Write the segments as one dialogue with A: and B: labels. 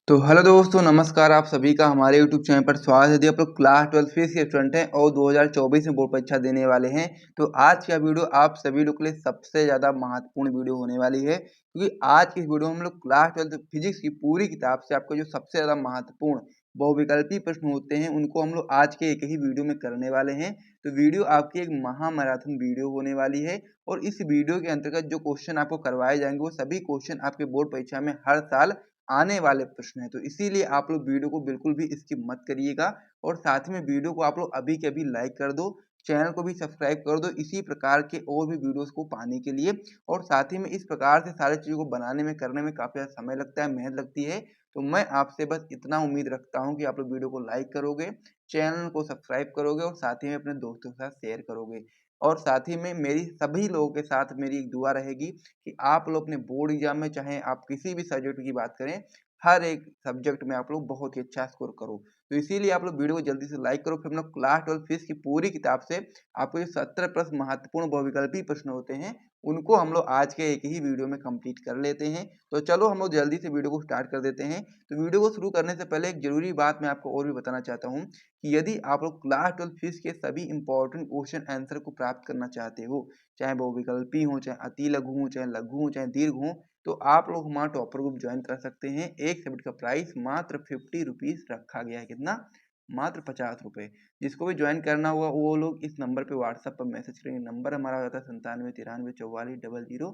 A: तो हेलो दोस्तों, नमस्कार। आप सभी का हमारे यूट्यूब चैनल पर स्वागत है। यदि आप लोग क्लास 12 फिजिक्स के स्टूडेंट हैं और 2024 में बोर्ड परीक्षा देने वाले हैं तो आज का वीडियो आप सभी लोग के लिए सबसे ज़्यादा महत्वपूर्ण वीडियो होने वाली है, क्योंकि आज की इस वीडियो में हम लोग क्लास 12 फिजिक्स की पूरी किताब से आपको जो सबसे ज़्यादा महत्वपूर्ण बहुविकल्पी प्रश्न होते हैं उनको हम लोग आज के एक ही वीडियो में करने वाले हैं। तो वीडियो आपकी एक महामैराथन वीडियो होने वाली है और इस वीडियो के अंतर्गत जो क्वेश्चन आपको करवाए जाएंगे वो सभी क्वेश्चन आपके बोर्ड परीक्षा में हर साल आने वाले प्रश्न है। तो इसीलिए आप लोग वीडियो को बिल्कुल भी स्किप मत करिएगा और साथ में वीडियो को आप लोग अभी के अभी लाइक कर दो, चैनल को भी सब्सक्राइब कर दो इसी प्रकार के और भी वीडियोस को पाने के लिए। और साथ ही में इस प्रकार से सारी चीज़ों को बनाने में करने में काफ़ी ज़्यादा समय लगता है, मेहनत लगती है। तो मैं आपसे बस इतना उम्मीद रखता हूँ कि आप लोग वीडियो को लाइक करोगे, चैनल को सब्सक्राइब करोगे और साथ ही में अपने दोस्तों के साथ शेयर करोगे। और साथ ही में मेरी सभी लोगों के साथ मेरी एक दुआ रहेगी कि आप लोग अपने बोर्ड एग्जाम में चाहे आप किसी भी सब्जेक्ट की बात करें, हर एक सब्जेक्ट में आप लोग बहुत ही अच्छा स्कोर करो। तो इसीलिए आप लोग वीडियो को जल्दी से लाइक करो। फिर हम लोग क्लास 12 फिजिक्स की पूरी किताब से आपको जो 17 प्रश्न महत्वपूर्ण बहुविकल्पी प्रश्न होते हैं उनको हम लोग आज के एक ही वीडियो में कंप्लीट कर लेते हैं। तो चलो हम लोग जल्दी से वीडियो को स्टार्ट कर देते हैं। तो वीडियो को शुरू करने से पहले एक जरूरी बात मैं आपको और भी बताना चाहता हूँ कि यदि आप लोग क्लास 12 फिजिक्स के सभी इंपॉर्टेंट क्वेश्चन आंसर को प्राप्त करना चाहते हो, चाहे बहुविकल्पी हो, चाहे अति लघु हो, चाहे लघु हो, चाहे दीर्घ हो, तो आप लोग हमारा टॉपर ग्रुप ज्वाइन कर सकते हैं। एक सब्जेक्ट का प्राइस मात्र 50 रुपीज रखा गया है। कितना? मात्र 50 रुपये। जिसको भी ज्वाइन करना हुआ वो लोग इस नंबर पे व्हाट्सएप पर मैसेज करेंगे। नंबर हमारा हो जाता है 97 93 44 00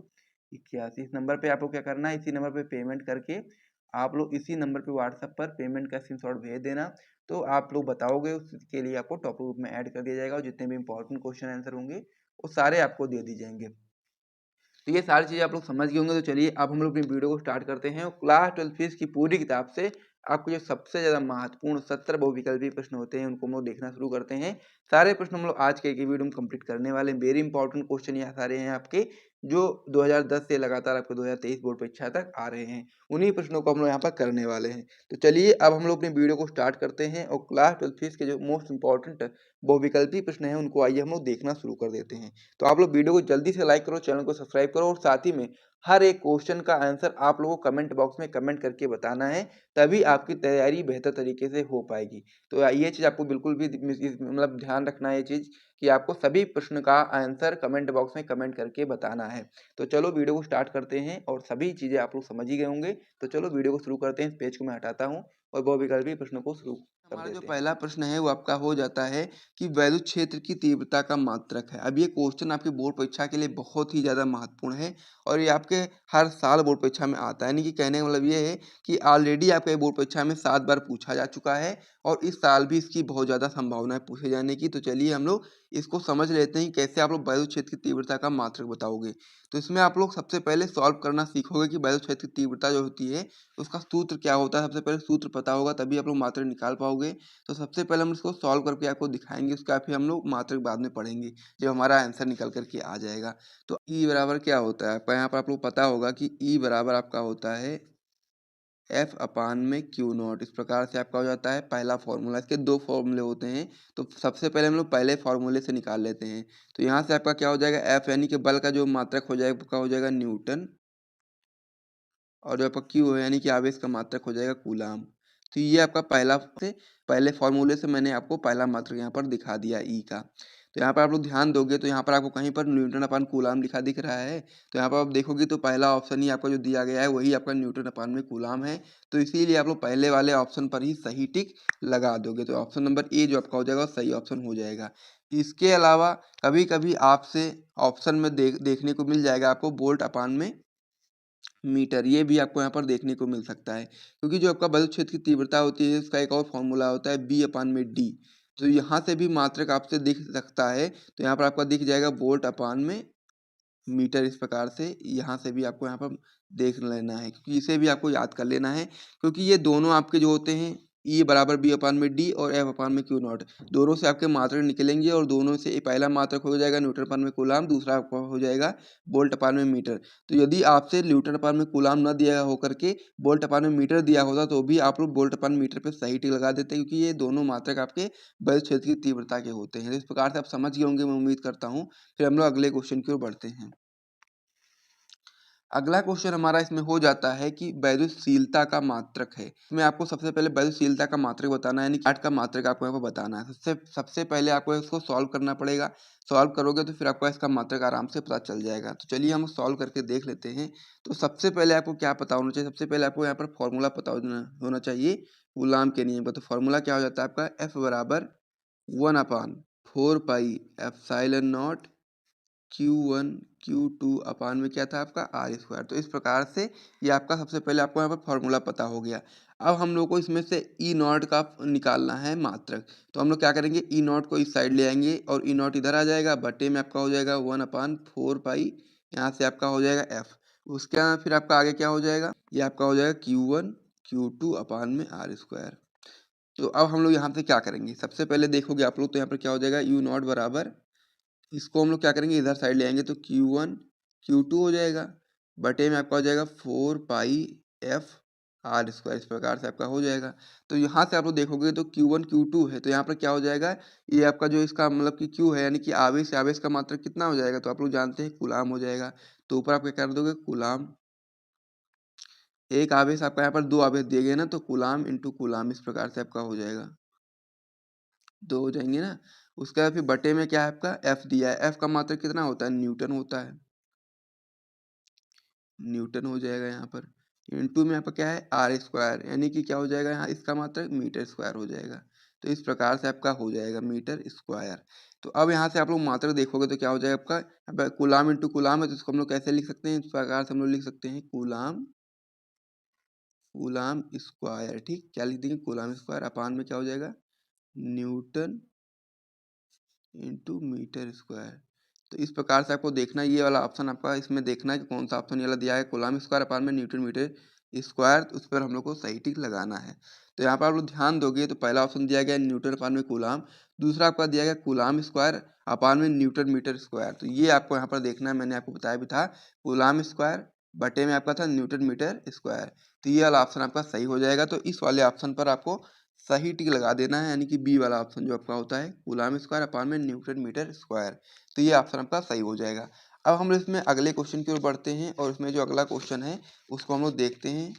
A: 81। इस नंबर पे आपको क्या करना है, इसी नंबर पे पेमेंट करके आप लोग इसी नंबर पे व्हाट्सएप पर पेमेंट का स्क्रीनशॉट भेज देना। तो आप लोग बताओगे, उसके लिए आपको टॉपर ग्रुप में ऐड कर दिया जाएगा और जितने भी इंपॉर्टेंट क्वेश्चन आंसर होंगे वो सारे आपको दे दी जाएंगे। तो ये सारी चीज़ें आप लोग समझ गए होंगे। तो चलिए अब हम लोग अपनी वीडियो को स्टार्ट करते हैं और क्लास 12 फिजिक्स की पूरी किताब से आपको जो सबसे ज़्यादा महत्वपूर्ण 17 बहुविकल्पी प्रश्न होते हैं उनको हम लोग देखना शुरू करते हैं। सारे प्रश्न हम लोग आज के एक ही वीडियो में कंप्लीट करने वाले हैं। वेरी इंपॉर्टेंट क्वेश्चन यहाँ सारे हैं आपके, जो 2010 से लगातार आपके 2023 बोर्ड परीक्षा तक आ रहे हैं। उन्हीं प्रश्नों को हम लोग यहाँ पर करने वाले हैं। तो चलिए अब हम लोग अपनी वीडियो को स्टार्ट करते हैं और क्लास 12 फिजिक्स के जो मोस्ट इंपॉर्टेंट बहुविकल्पी प्रश्न हैं उनको आइए हम लोग देखना शुरू कर देते हैं। तो आप लोग वीडियो को जल्दी से लाइक करो, चैनल को सब्सक्राइब करो और साथ ही में हर एक क्वेश्चन का आंसर आप लोगों को कमेंट बॉक्स में कमेंट करके बताना है, तभी आपकी तैयारी बेहतर तरीके से हो पाएगी। तो ये चीज़ आपको बिल्कुल भी मतलब ध्यान रखना है ये चीज़ कि आपको सभी प्रश्न का आंसर कमेंट बॉक्स में कमेंट करके बताना है। तो चलो वीडियो को स्टार्ट करते हैं और सभी चीज़ें आप लोग समझ ही गए होंगे। तो चलो वीडियो को शुरू करते हैं। इस पेज को मैं हटाता हूँ और बहुविकल्पी प्रश्नों को शुरू कर
B: हमारा जो
A: देते हैं।
B: पहला प्रश्न है वो आपका हो जाता है कि वैद्युत क्षेत्र की तीव्रता का मात्रक है। अब ये क्वेश्चन आपकी बोर्ड परीक्षा के लिए बहुत ही ज़्यादा महत्वपूर्ण है और ये आपके हर साल बोर्ड परीक्षा में आता है। यानी कि कहने का मतलब ये है कि ऑलरेडी आपके बोर्ड परीक्षा में 7 बार पूछा जा चुका है और इस साल भी इसकी बहुत ज़्यादा संभावना है पूछे जाने की। तो चलिए हम लोग इसको समझ लेते हैं कि कैसे आप लोग वैद्युत क्षेत्र की तीव्रता का मात्रक बताओगे। तो इसमें आप लोग सबसे पहले सॉल्व करना सीखोगे कि वैद्युत क्षेत्र की तीव्रता जो होती है उसका सूत्र क्या होता है। सबसे पहले सूत्र पता होगा तभी आप लोग मात्रक निकाल पाओगे। तो सबसे पहले हम इसको सॉल्व करके आपको दिखाएँगे, उसका फिर हम लोग मात्रक बाद में पढ़ेंगे, जब हमारा आंसर निकल कर के आ जाएगा। तो ई बराबर क्या होता है? आपका यहाँ पर आप लोग पता होगा कि ई बराबर आपका होता है एफ अपान में क्यू नॉट। इस प्रकार से आपका हो जाता है पहला फॉर्मूला। इसके 2 फॉर्मूले होते हैं, तो सबसे पहले हम लोग पहले फॉर्मूले से निकाल लेते हैं। तो यहाँ से आपका क्या हो जाएगा, एफ यानी कि बल का जो मात्रक हो जाएगा आपका हो जाएगा न्यूटन और जो आपका क्यू है यानी कि आवेश का मात्रक हो जाएगा कूलाम। तो ये आपका पहले फॉर्मूले से मैंने आपको पहला मात्रक यहाँ पर दिखा दिया ई का। तो यहाँ पर आप लोग ध्यान दोगे तो यहाँ पर आपको कहीं पर न्यूटन अपान कूलाम लिखा दिख रहा है। तो यहाँ पर आप देखोगे तो पहला ऑप्शन ही आपका जो दिया गया है वही आपका न्यूटन अपान में कूलाम है। तो इसीलिए आप लोग पहले वाले ऑप्शन पर ही सही टिक लगा दोगे। तो ऑप्शन नंबर ए जो आपका हो जाएगा सही ऑप्शन हो जाएगा। इसके अलावा कभी-कभी आपसे ऑप्शन में देखने को मिल जाएगा आपको वोल्ट अपान में मीटर, ये भी आपको यहाँ पर देखने को मिल सकता है, क्योंकि जो आपका वैद्युत क्षेत्र की तीव्रता होती है उसका एक और फॉर्मूला होता है बी अपान में डी। तो यहाँ से भी मात्रक आपसे दिख सकता है। तो यहाँ पर आपका दिख जाएगा वोल्ट अपान में मीटर। इस प्रकार से यहाँ से भी आपको यहाँ पर देख लेना है, क्योंकि इसे भी आपको याद कर लेना है, क्योंकि ये दोनों आपके जो होते हैं ई बराबर बी अपान में डी और एफ अपान में क्यू नॉट, दोनों से आपके मात्रक निकलेंगे और दोनों से पहला मात्रक हो जाएगा न्यूटन अपान में कूलाम, दूसरा आपका हो जाएगा वोल्ट अपान में मीटर। तो यदि आपसे न्यूटन अपान में कूलाम न दिया होकर के वोल्ट अपान में मीटर दिया होता तो भी आप लोग वोल्ट अपान मीटर पे सही टिक लगा देते, क्योंकि ये दोनों मात्रक आपके वैद्युत क्षेत्र की तीव्रता के होते हैं। तो इस प्रकार से आप समझ गए होंगे मैं उम्मीद करता हूँ। फिर हम लोग अगले क्वेश्चन की ओर बढ़ते हैं। अगला क्वेश्चन हमारा इसमें हो जाता है कि वैद्युतशीलता का मात्रक है। इसमें आपको सबसे पहले वैद्युतशीलता का मात्रक बताना है, यानी चार्ट का मात्रक आपको यहाँ पर बताना है। सबसे पहले आपको इसको सॉल्व करना पड़ेगा। सॉल्व करोगे तो फिर आपको इसका मात्रक आराम से पता चल जाएगा। तो चलिए हम सॉल्व करके देख लेते हैं। तो सबसे पहले आपको क्या पता होना चाहिए? सबसे पहले आपको यहाँ पर फॉर्मूला पता होना चाहिए कूलाम के नियम का। तो फॉर्मूला क्या हो जाता है आपका? F बराबर 1/4 pi epsilon not Q1 Q2 अपान में क्या था आपका आर स्क्वायर। तो इस प्रकार से ये आपका सबसे पहले आपको यहाँ पर फॉर्मूला पता हो गया। अब हम लोग को इसमें से ई नॉट का निकालना है मात्रक। तो हम लोग क्या करेंगे? ई नॉट को इस साइड ले आएंगे और ई नॉट इधर आ जाएगा, बटे में आपका हो जाएगा 1/4 पाई, यहाँ से आपका हो जाएगा एफ। उसके बाद फिर आपका आगे क्या हो जाएगा? ये आपका हो जाएगा Q1 Q2 अपान में आर स्क्वायर। तो अब हम लोग यहाँ से क्या करेंगे? सबसे पहले देखोगे आप लोग तो यहाँ पर क्या हो जाएगा? यू नॉट बराबर, इसको हम लोग क्या करेंगे? इधर साइड ले आएंगे तो Q1 Q2 हो जाएगा, बटे में आपका हो जाएगा 4 पाई एफ आर स्क्वायर। इस प्रकार से आपका हो जाएगा। तो यहाँ से आप लोग देखोगे तो Q1 Q2 है, तो यहाँ पर क्या हो जाएगा? ये आपका जो इसका मतलब कि Q है, यानी कि आवेश से आवेश का मात्रक कितना हो जाएगा? तो आप लोग जानते हैं कूलाम हो जाएगा। तो ऊपर आप क्या कर दोगे? कूलाम। एक आवेश आपका यहाँ पर दो आवेश दिए गए ना, तो कूलाम इंटू कूलाम, इस प्रकार से आपका हो जाएगा। दो हो जाएंगे ना। उसके बाद फिर बटे में क्या है आपका? एफ दिया है। एफ का मात्रक कितना होता है? न्यूटन होता है। न्यूटन हो जाएगा यहाँ पर। इनटू में आपका क्या है? आर स्क्वायर, यानी कि क्या हो जाएगा यहाँ? इसका मात्रक मीटर स्क्वायर हो जाएगा। तो इस प्रकार से आपका हो जाएगा मीटर स्क्वायर। तो अब यहाँ से आप लोग मात्रक देखोगे तो क्या हो जाएगा आपका? अब कूलाम इंटू कूलाम है, तो इसको हम लोग कैसे लिख सकते हैं? इस प्रकार से हम लोग लिख सकते हैं कूलाम कूलाम स्क्वायर। ठीक, क्या लिख देंगे? कूलाम स्क्वायर अपान में क्या हो जाएगा? Newton into metre square. तो इस प्रकार से आपको देखना है, ये वाला ऑप्शन आपका इसमें देखना है कि कौन सा ऑप्शन ये वाला दिया है, कूलाम स्क्वायर अपान में न्यूटन मीटर स्क्वायर। तो उस पर हम लोग को सही टिक लगाना है। तो यहाँ पर आप लोग ध्यान दोगे तो पहला ऑप्शन दिया गया न्यूटन अपान में कूलाम, दूसरा आपका दिया गया कूलाम स्क्वायर अपान में न्यूटन मीटर स्क्वायर। तो ये आपको यहाँ पर देखना है, मैंने आपको बताया भी था, कूलाम स्क्वायर बटे में आपका था न्यूटन मीटर स्क्वायर। तो ये वाला ऑप्शन आपका सही हो जाएगा। तो इस वाले ऑप्शन पर आपको सही टिक लगा देना है, यानी कि बी वाला ऑप्शन जो आपका होता है कूलाम स्क्वायर अपान में न्यूटन मीटर स्क्वायर। तो ये ऑप्शन आपका सही हो जाएगा। अब हम इसमें अगले क्वेश्चन की ओर बढ़ते हैं और इसमें जो अगला क्वेश्चन है उसको हम लोग देखते हैं।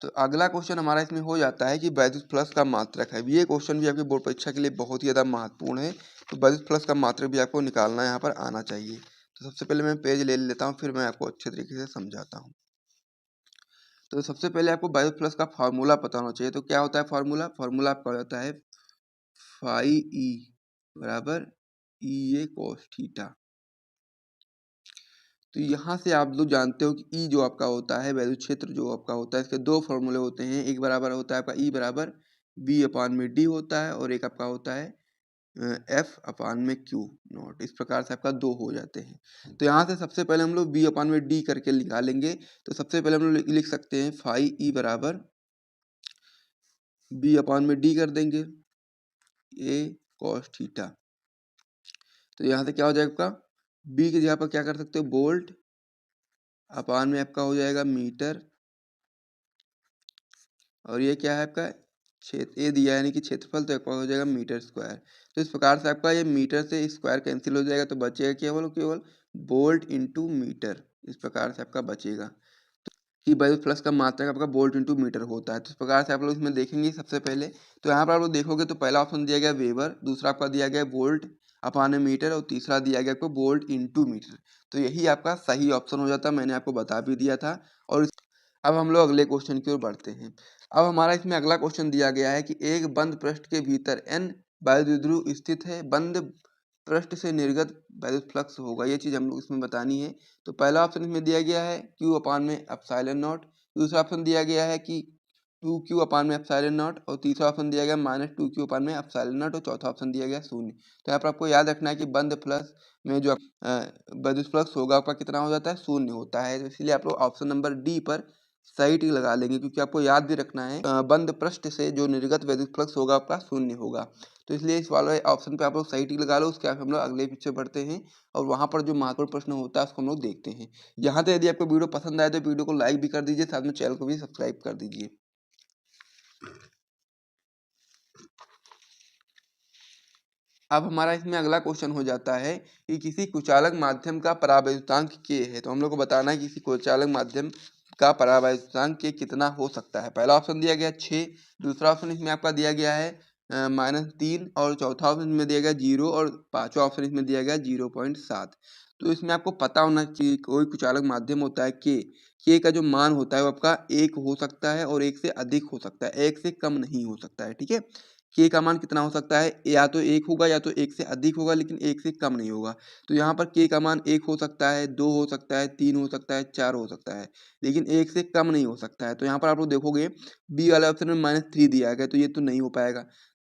B: तो अगला क्वेश्चन हमारा इसमें हो जाता है कि वैद्युत फ्लक्स का मात्रक है। ये क्वेश्चन भी आपके बोर्ड परीक्षा के लिए बहुत ही ज़्यादा महत्वपूर्ण है। तो वैद्युत फ्लक्स का मात्रक भी आपको निकालना यहाँ पर आना चाहिए। तो सबसे पहले मैं पेज ले लेता हूँ, फिर मैं आपको अच्छे तरीके से समझाता हूँ। तो सबसे पहले आपको वैद्युत फ्लक्स का फार्मूला पता होना चाहिए। तो क्या होता है फार्मूला? फार्मूला आपका हो जाता है फाई ई बराबर ई ए कॉस थीटा। तो यहाँ से आप लोग जानते हो कि ई जो आपका होता है वैद्युत क्षेत्र जो आपका होता है, इसके दो फॉर्मूले होते हैं। एक बराबर होता है आपका ई बराबर बी अपान में डी होता है, और एक आपका होता है एफ अपान में क्यू नॉट। इस प्रकार से आपका दो हो जाते हैं। तो यहाँ से सबसे पहले हम लोग बी अपान में डी करके निकालेंगे। तो सबसे पहले हम लोग लिख सकते हैं फाई ई बराबर बी अपान में डी कर देंगे ए कॉस थीटा। तो यहाँ से क्या हो जाएगा आपका? बी की जगह पर क्या कर सकते हो? वोल्ट अपान में आपका हो जाएगा मीटर, और ये क्या है आपका? क्षेत्र ए दिया है, यानी कि क्षेत्रफल, तो आपका हो जाएगा मीटर स्क्वायर। तो इस प्रकार से आपका ये मीटर से स्क्वायर कैंसिल हो जाएगा, तो बचेगा केवल केवल वोल्ट इंटू मीटर। इस प्रकार से आपका बचेगा कि वैद्युत फ्लक्स का मात्रक आपका वोल्ट इंटू मीटर होता है। तो इस प्रकार से आप लोग इसमें देखेंगे सबसे पहले। तो यहाँ पर आप लोग देखोगे तो पहला ऑप्शन दिया गया वेबर, दूसरा आपका दिया गया वोल्ट अपान मीटर, और तीसरा दिया गया आपको वोल्ट इंटू मीटर। तो यही आपका सही ऑप्शन हो जाता है, मैंने आपको बता भी दिया था। और अब हम लोग अगले क्वेश्चन की ओर बढ़ते हैं। अब हमारा इसमें अगला क्वेश्चन दिया गया है कि एक बंद पृष्ठ के भीतर n वायुद्रुव स्थित है, बंद पृष्ठ से निर्गत वैद्युत फ्लक्स होगा। ये चीज़ हम लोग इसमें बतानी है। तो पहला ऑप्शन इसमें दिया गया है Q अपान में एप्सिलॉन नॉट, दूसरा ऑप्शन दिया गया है कि 2Q अपान में एप्सिलॉन नॉट, और तीसरा ऑप्शन दिया गया -2Q अपान में एप्सिलॉन नॉट, और चौथा ऑप्शन दिया गया शून्य। तो यहाँ पर आपको याद रखना है कि बंद फ्लक्स में जो वैद्युत फ्लक्स होगा आपका कितना हो जाता है? शून्य होता है। तो इसलिए आप लोग ऑप्शन नंबर डी पर सही टिक लगा लेंगे, क्योंकि आपको याद भी रखना है बंद पृष्ठ से जो निर्गत वैद्युत फ्लक्स होगा आपका शून्य होगा। तो इसलिए इस वाले ऑप्शन पे आप लोग सही टिक लगा लो। उसके बाद हम लोग अगले पीछे बढ़ते हैं और वहाँ पर जो महत्वपूर्ण प्रश्न होता है उसको हम लोग देखते हैं। यहाँ तक यदि आपको वीडियो पसंद आए तो वीडियो को लाइक भी कर दीजिए, साथ में चैनल को भी सब्सक्राइब कर दीजिए। अब हमारा इसमें अगला क्वेश्चन हो जाता है कि किसी कुचालक माध्यम का परावैद्युतांक k है, तो हम लोग को बताना है कि किसी कुचालक माध्यम का परावैद्युतांक k कितना हो सकता है। पहला ऑप्शन दिया गया 6, दूसरा ऑप्शन इसमें आपका दिया गया है -3 और चौथा ऑप्शन में दिया गया 0 और पांचवा ऑप्शन इसमें दिया गया 0.7। तो इसमें आपको पता होना चाहिए कोई कुचालक माध्यम होता है k का जो मान होता है वो आपका 1 हो सकता है और 1 से अधिक हो सकता है, 1 से कम नहीं हो सकता है। ठीक है, k का मान कितना हो सकता है, या तो 1 होगा या तो 1 से अधिक होगा, लेकिन 1 से कम नहीं होगा। तो यहाँ पर k का मान 1 हो सकता है, 2 हो सकता है, 3 हो सकता है, 4 हो सकता है, लेकिन 1 से कम नहीं हो सकता है। तो यहाँ पर आप लोग देखोगे बी वाले ऑप्शन में -3 दिया गया, तो ये तो नहीं हो पाएगा।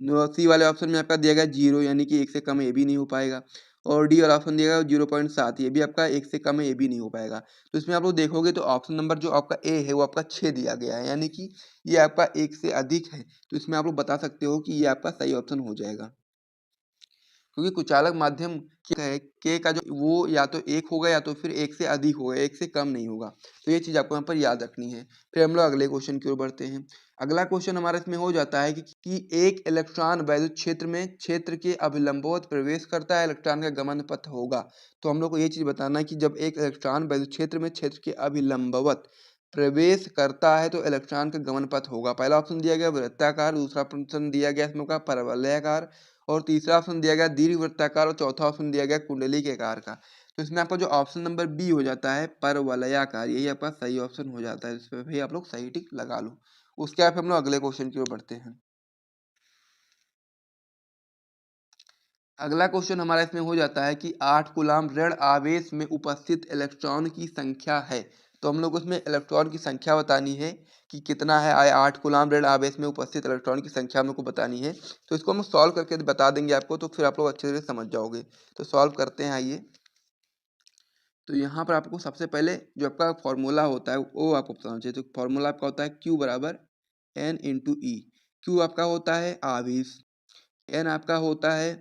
B: सी वाले ऑप्शन में आपका दिया गया 0, यानी कि 1 से कम, ये भी नहीं हो पाएगा। और डी वाला ऑप्शन दिया गया 0.7, ये भी आपका 1 से कम है, ये भी नहीं हो पाएगा। तो इसमें आप लोग देखोगे तो ऑप्शन नंबर जो आपका ए है वो आपका 6 दिया गया है, यानी कि ये आपका 1 से अधिक है। तो इसमें आप लोग बता सकते हो कि ये आपका सही ऑप्शन हो जाएगा, क्योंकि कुचालक माध्यम क्या है, के का जो वो या तो 1 होगा या तो फिर 1 से अधिक होगा, 1 से कम नहीं होगा। तो ये चीज़ आपको यहाँ पर याद रखनी है। फिर हम लोग अगले क्वेश्चन की ओर बढ़ते हैं। अगला क्वेश्चन हमारा इसमें हो जाता है कि एक इलेक्ट्रॉन वैद्युत क्षेत्र में क्षेत्र के अभिलंबवत प्रवेश करता है, इलेक्ट्रॉन का गमन पथ होगा। तो हम लोग को ये चीज़ बताना है कि जब एक इलेक्ट्रॉन वैद्युत क्षेत्र में क्षेत्र के अभिलंबवत प्रवेश करता है तो इलेक्ट्रॉन का गमन पथ होगा। पहला ऑप्शन दिया गया वृत्ताकार, दूसरा ऑप्शन दिया गया इसमें का परवलयाकार और तीसरा ऑप्शन दिया गया दीर्घवृत्ताकार और चौथा ऑप्शन दिया गया कुंडली के आकार का। तो इसमें आपका जो ऑप्शन नंबर बी हो जाता है परवलयाकार, यही आपका सही ऑप्शन हो जाता है। इस पर भी आप लोग सही टिक लगा लो। उसके बाद हम लोग अगले क्वेश्चन की ओर बढ़ते हैं। अगला क्वेश्चन हमारा इसमें हो जाता है कि 8 कूलाम ऋण आवेश में उपस्थित इलेक्ट्रॉन की संख्या है। तो हम लोग उसमें इलेक्ट्रॉन की संख्या बतानी है कि कितना है। 8 कूलाम ऋण आवेश में उपस्थित इलेक्ट्रॉन की संख्या हम लोग को बतानी है। तो इसको हम सॉल्व करके बता देंगे आपको, तो फिर आप लोग अच्छे से समझ जाओगे। तो सॉल्व करते हैं, आइए। तो यहाँ पर आपको सबसे पहले जो आपका फॉर्मूला होता है वो आपको बताना चाहिए। तो फॉर्मूला आपका होता है Q बराबर N इंटू ई। Q आपका होता है आवेश, N आपका होता है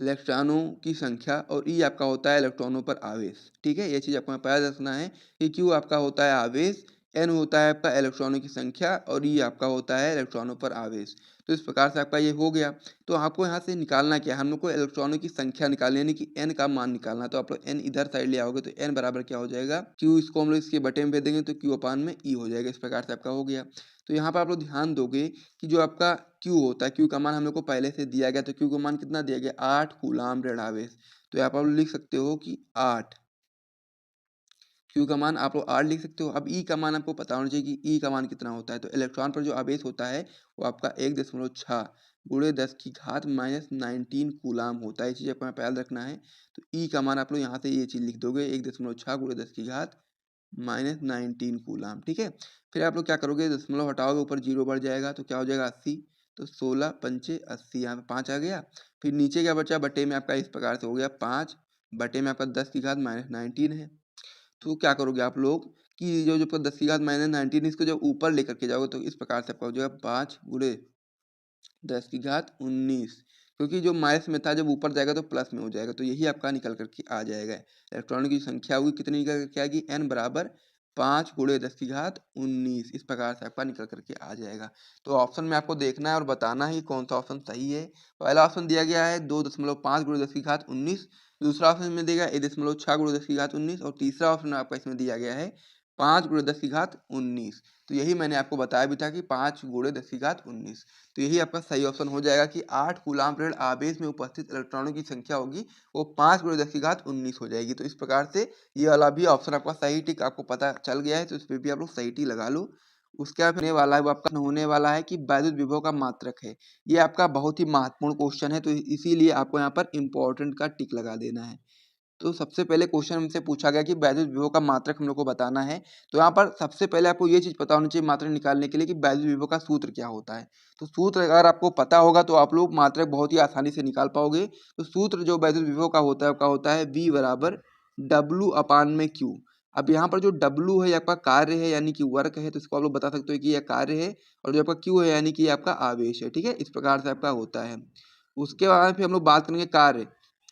B: इलेक्ट्रॉनों की संख्या और E आपका होता है इलेक्ट्रॉनों पर आवेश। ठीक है, ये चीज़ आपको पता रखना है कि Q आपका होता है आवेश, N होता है आपका इलेक्ट्रॉनों की संख्या और E आपका होता है इलेक्ट्रॉनों पर आवेश। तो इस प्रकार से आपका ये हो गया। तो आपको यहाँ से निकालना क्या है, हम लोग को इलेक्ट्रॉनों की संख्या निकालनी है, यानी कि N का मान निकालना। तो आप लोग N इधर साइड ले आओगे तो N बराबर क्या हो जाएगा, Q, इसको हम लोग इसके बटे में भेज देंगे तो Q अपान में E हो जाएगा। इस प्रकार से आपका हो गया। तो यहाँ पर आप लोग ध्यान दोगे कि जो आपका Q होता है, Q का मान हम लोग को पहले से दिया गया। तो Q का मान कितना दिया गया, 8 कूलाम ऋण आवेश। तो यहाँ पर आप लोग लिख सकते हो कि 8, Q का मान आप लोग 8 लिख सकते हो। अब E का मान आपको पता होना चाहिए कि E का मान कितना होता है। तो इलेक्ट्रॉन पर जो आवेश होता है वो आपका 1.6 गुणे 10 की घात -19 कूलाम होता है। ये चीज़ आपको यहाँ पे याद रखना है। तो E का मान आप लोग यहाँ से ये चीज़ लिख दोगे, 1.6 गुणे 10 की घात -19 कूलाम। ठीक है, फिर आप लोग क्या करोगे, दशमलव हटाओगे, ऊपर 0 बढ़ जाएगा तो क्या हो जाएगा 80। तो 16 पंचे 80, यहाँ पे 5 आ गया। फिर नीचे क्या बचा, बटे में आपका इस प्रकार से हो गया 5 बटे में आपका 10 की घात -19 है। तो क्या करोगे आप लोग कि जो जो आपका 10 की घात -19, इसको जब ऊपर लेकर के जाओगे तो इस प्रकार से आपका हो जाएगा 5 गुणे 10 की घात 19, क्योंकि जो माइनस में था जब ऊपर जाएगा तो प्लस में हो जाएगा। तो यही आपका निकल करके आ जाएगा। इलेक्ट्रॉनों की संख्या होगी कितनी, निकल करके आएगी n बराबर 5 गुणे 10 की घात 19। इस प्रकार से आपका निकल करके आ जाएगा। तो ऑप्शन में आपको देखना है और बताना है कि कौन सा ऑप्शन सही है। पहला ऑप्शन दिया गया है 2.5 गुणे 10 की घात 19, दूसरा ऑप्शन में दिया गया 1.6 गुणे 10 की घात 19 और तीसरा ऑप्शन आपका इसमें दिया गया है 5 गुणे 10 की घात 19। तो यही मैंने आपको बताया भी था कि 5 गुणे 10 की घात 19। तो यही आपका सही ऑप्शन हो जाएगा कि 8 कूलाम ऋण आवेश में उपस्थित इलेक्ट्रॉनों की संख्या होगी वो 5 गुणे 10 की घात 19 हो जाएगी। तो इस प्रकार से ये वाला भी ऑप्शन आपका सही टिक आपको पता चल गया है, तो इस पर भी आप लोग सही टिक लगा लो। उसके बाद होने वाला है वो आपका होने वाला है कि वैद्युत विभव का मात्रक है। ये आपका बहुत ही महत्वपूर्ण क्वेश्चन है, तो इसीलिए आपको यहाँ पर इम्पोर्टेंट का टिक लगा देना है। तो सबसे पहले क्वेश्चन हमसे पूछा गया कि वैद्युत विभव का मात्रक हम लोग को बताना है। तो यहाँ पर सबसे पहले आपको ये चीज़ पता होनी चाहिए मात्रक निकालने के लिए कि वैद्युत विभव का सूत्र क्या होता है। तो सूत्र अगर आपको पता होगा तो आप लोग मात्रक बहुत ही आसानी से निकाल पाओगे। तो सूत्र जो वैद्युत विभव का होता है V बराबर W अपान में Q। अब यहाँ पर जो W है ये आपका कार्य है, यानी कि वर्क है, तो इसको आप लोग बता सकते हो कि यह कार्य है। और जो आपका Q है यानी कि आपका आवेश है। ठीक है, इस प्रकार से आपका होता है। उसके बाद फिर हम लोग बात करेंगे कार्य।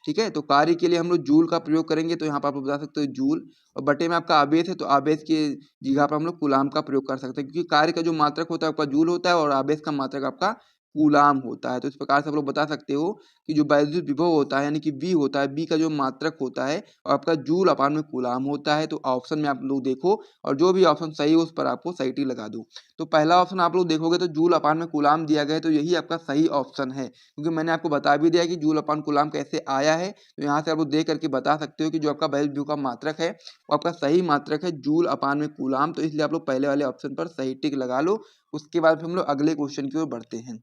B: ठीक है, तो कार्य के लिए हम लोग जूल का प्रयोग करेंगे। तो यहाँ पर आप बता सकते हो जूल, और बटे में आपका आवेश है तो आवेश की जगह पर हम लोग कूलाम का प्रयोग कर सकते हैं, क्योंकि कार्य का जो मात्रक होता है आपका जूल होता है और आवेश का मात्रक आपका कूलाम होता है। तो इस प्रकार से आप लोग बता सकते हो कि जो वैद्युत विभव होता है यानी कि V होता है, V का जो मात्रक होता है और आपका जूल अपान में कूलाम होता है। तो ऑप्शन में आप लोग देखो और जो भी ऑप्शन सही हो उस पर आपको सही टिक लगा दो। तो पहला ऑप्शन आप लोग देखोगे तो जूल अपान में कूलाम दिया गया है, तो यही आपका सही ऑप्शन है, क्योंकि मैंने आपको बता भी दिया कि जूल अपान कूलाम कैसे आया है। तो यहाँ से आप लोग देख करके बता सकते हो कि जो आपका वैद्युत विभव का मात्रक है वो आपका सही मात्रक है जूल अपान में कूलाम। तो इसलिए आप लोग पहले वाले ऑप्शन पर सही टिक लगा लो। उसके बाद फिर हम लोग अगले क्वेश्चन की ओर बढ़ते हैं।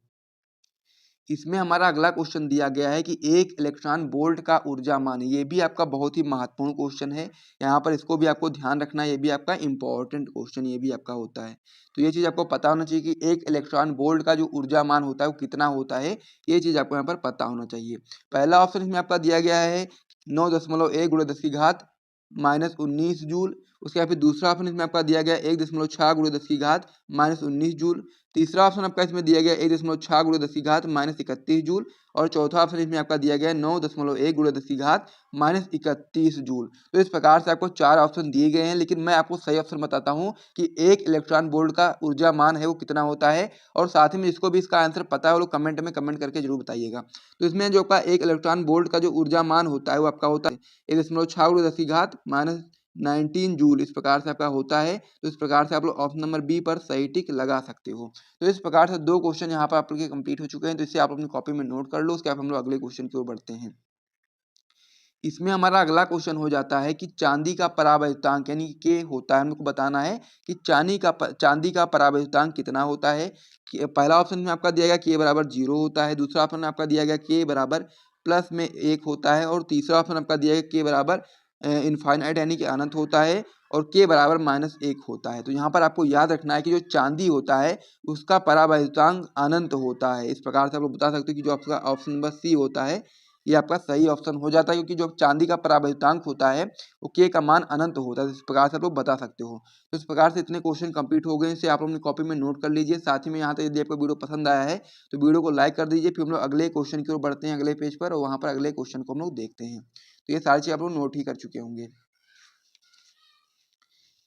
B: इसमें हमारा अगला क्वेश्चन दिया गया है कि एक इलेक्ट्रॉन वोल्ट का ऊर्जा मान, ये भी आपका बहुत ही महत्वपूर्ण क्वेश्चन है। यहाँ पर इसको भी आपको ध्यान रखना है, ये भी आपका इंपॉर्टेंट क्वेश्चन ये भी आपका होता है। तो ये चीज़ आपको पता होना चाहिए कि एक इलेक्ट्रॉन वोल्ट का जो ऊर्जा मान होता है वो कितना होता है, ये चीज़ आपको यहाँ पर पता होना चाहिए। पहला ऑप्शन इसमें आपका दिया गया है 9.1 × 10 की घात -19 जूल। उसके बाद फिर दूसरा ऑप्शन इसमें आपका दिया गया 1.6 × 10 की घात -19 जूल। तीसरा ऑप्शन आपका इसमें दिया गया 1.6 × 10 की घात -31 जूल। और चौथा ऑप्शन इसमें आपका दिया गया 9.1 × 10 की घात -31 जूल। तो इस प्रकार से आपको 4 ऑप्शन दिए गए हैं, लेकिन मैं आपको सही ऑप्शन बताता हूँ कि एक इलेक्ट्रॉन वोल्ट का ऊर्जा मान है वो कितना होता है, और साथ ही में जिसको भी इसका आंसर पता है वो लोग कमेंट में कमेंट करके जरूर बताइएगा। तो इसमें जो आपका एक इलेक्ट्रॉन वोल्ट का जो ऊर्जा मान होता है वो आपका होता है 1.6 × 10 की घात -19 जूल। इस प्रकार से आपका होता है। तो इस प्रकार से आप लोग ऑप्शन नंबर बी पर सही टिक लगा सकते हो। तो इस प्रकार से 2 क्वेश्चन यहाँ पर आप लोग के कंप्लीट हो चुके हैं, तो इसे आप अपनी कॉपी में नोट कर लो। उसके बाद हम लोग अगले क्वेश्चन की ओर बढ़ते हैं। इसमें हमारा अगला क्वेश्चन हो जाता है कि चांदी का परावैद्युतांक यानी के होता है, हमको बताना है कि चांदी का परावैद्युतांक कितना होता है। पहला ऑप्शन में आपका दिया गया के बराबर 0 होता है, दूसरा ऑप्शन में आपका दिया गया के बराबर प्लस में 1 होता है, और तीसरा ऑप्शन आपका दिया गया के बराबर इनफाइनाइट यानी कि अनंत होता है, और के बराबर -1 होता है। तो यहाँ पर आपको याद रखना है कि जो चांदी होता है उसका परावैद्युतांक अनंत होता है। इस प्रकार से आप लोग बता सकते हो कि जो आपका ऑप्शन नंबर सी होता है ये आपका सही ऑप्शन हो जाता है, क्योंकि जो चांदी का परावैद्युतांक होता है वो के का मान अनंत होता है। इस प्रकार से आप लोग बता सकते हो। तो इस प्रकार से इतने क्वेश्चन कंप्लीट हो गए, इसे आप अपनी कॉपी में नोट कर लीजिए। साथ ही में यहाँ तक यदि आपको वीडियो पसंद आया है तो वीडियो को लाइक कर दीजिए। फिर हम लोग अगले क्वेश्चन की ओर बढ़ते हैं अगले पेज पर, और वहाँ पर अगले क्वेश्चन को हम लोग देखते हैं। तो ये सारी चीज़ आप लोग नोट ही कर चुके होंगे।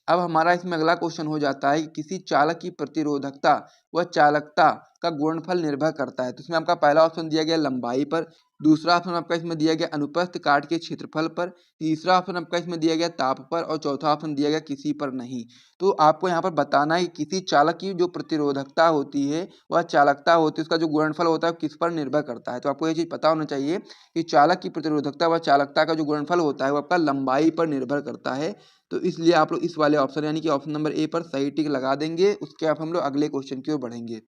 B: अब हमारा इसमें अगला क्वेश्चन हो जाता है कि किसी चालक की प्रतिरोधकता व चालकता का गुणनफल निर्भर करता है। तो इसमें आपका पहला ऑप्शन दिया गया लंबाई पर, दूसरा ऑप्शन आपका इसमें दिया गया अनुप्रस्थ काट के क्षेत्रफल पर, तीसरा ऑप्शन आपका इसमें दिया गया ताप पर, और चौथा ऑप्शन दिया गया किसी पर नहीं। तो आपको यहाँ पर बताना है कि किसी चालक की जो प्रतिरोधकता होती है वह चालकता होती है, उसका जो गुणनफल होता है किस पर निर्भर करता है। तो आपको ये चीज़ पता होना चाहिए कि चालक की प्रतिरोधकता व चालकता का जो गुणनफल होता है वो आपका लंबाई पर निर्भर करता है। तो इसलिए आप लोग इस वाले ऑप्शन यानी कि ऑप्शन नंबर ए पर सही टिक लगा देंगे। उसके बाद हम लोग अगले क्वेश्चन की ओर बढ़ेंगे।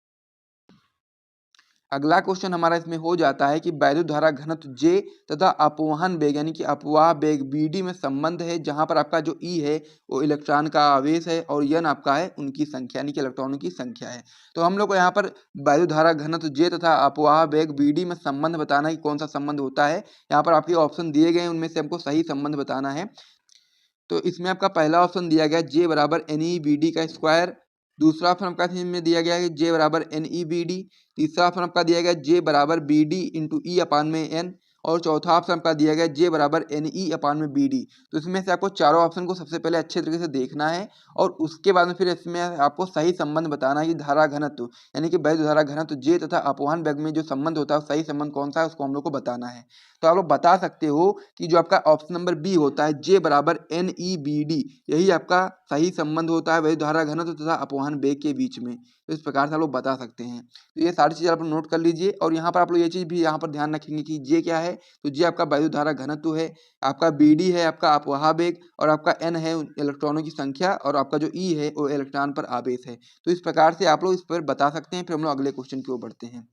B: अगला क्वेश्चन हमारा इसमें हो जाता है कि वैद्युत धारा घनत्व J तथा अपवहन वेग यानी कि अपवाह वेग BD में संबंध है, जहां पर आपका जो E है वो इलेक्ट्रॉन का आवेश है और N आपका है उनकी संख्या यानी कि इलेक्ट्रॉनों की संख्या है। तो हम लोग को यहाँ पर वैद्युत धारा घनत्व J तथा अपवाह वेग BD में संबंध बताना है कि कौन सा संबंध होता है। यहाँ पर आपके ऑप्शन दिए गए हैं, उनमें से हमको सही संबंध बताना है। तो इसमें आपका पहला ऑप्शन दिया गया J बराबर NEBD का स्क्वायर, दूसरा ऑप्शन आपका इसमें दिया गया है J बराबर NEBD, तीसरा ऑप्शन आपका दिया गया J बराबर BD इंटू E अपान में N, और चौथा ऑप्शन आपका दिया गया J बराबर NE अपान में BD। तो इसमें से आपको चारों ऑप्शन को सबसे पहले अच्छे तरीके से देखना है, और उसके बाद में फिर इसमें आपको सही संबंध बताना है कि धारा घनत्व यानी कि वैद्युत धारा घनत्व J तथा अपवहन वेग में जो संबंध होता है सही संबंध कौन सा है उसको हम लोग को बताना है। तो आप लोग बता सकते हो कि जो आपका ऑप्शन नंबर बी होता है J बराबर NEBD, यही आपका सही संबंध होता है वैद्युत धारा घनत्व तथा अपवहन वेग के बीच में। तो इस प्रकार से आप लोग बता सकते हैं। तो ये सारी चीज़ें आप लोग नोट कर लीजिए, और यहाँ पर आप लोग ये चीज़ भी यहाँ पर ध्यान रखेंगे कि J क्या है। तो J आपका वैद्युत धारा घनत्व है, आपका BD है आपका अपवाह वेग, और आपका N है इलेक्ट्रॉनों की संख्या, और आपका जो E है वो इलेक्ट्रॉन पर आवेश है। तो इस प्रकार से आप लोग इस पर बता सकते हैं। फिर हम लोग अगले क्वेश्चन की ओर बढ़ते हैं।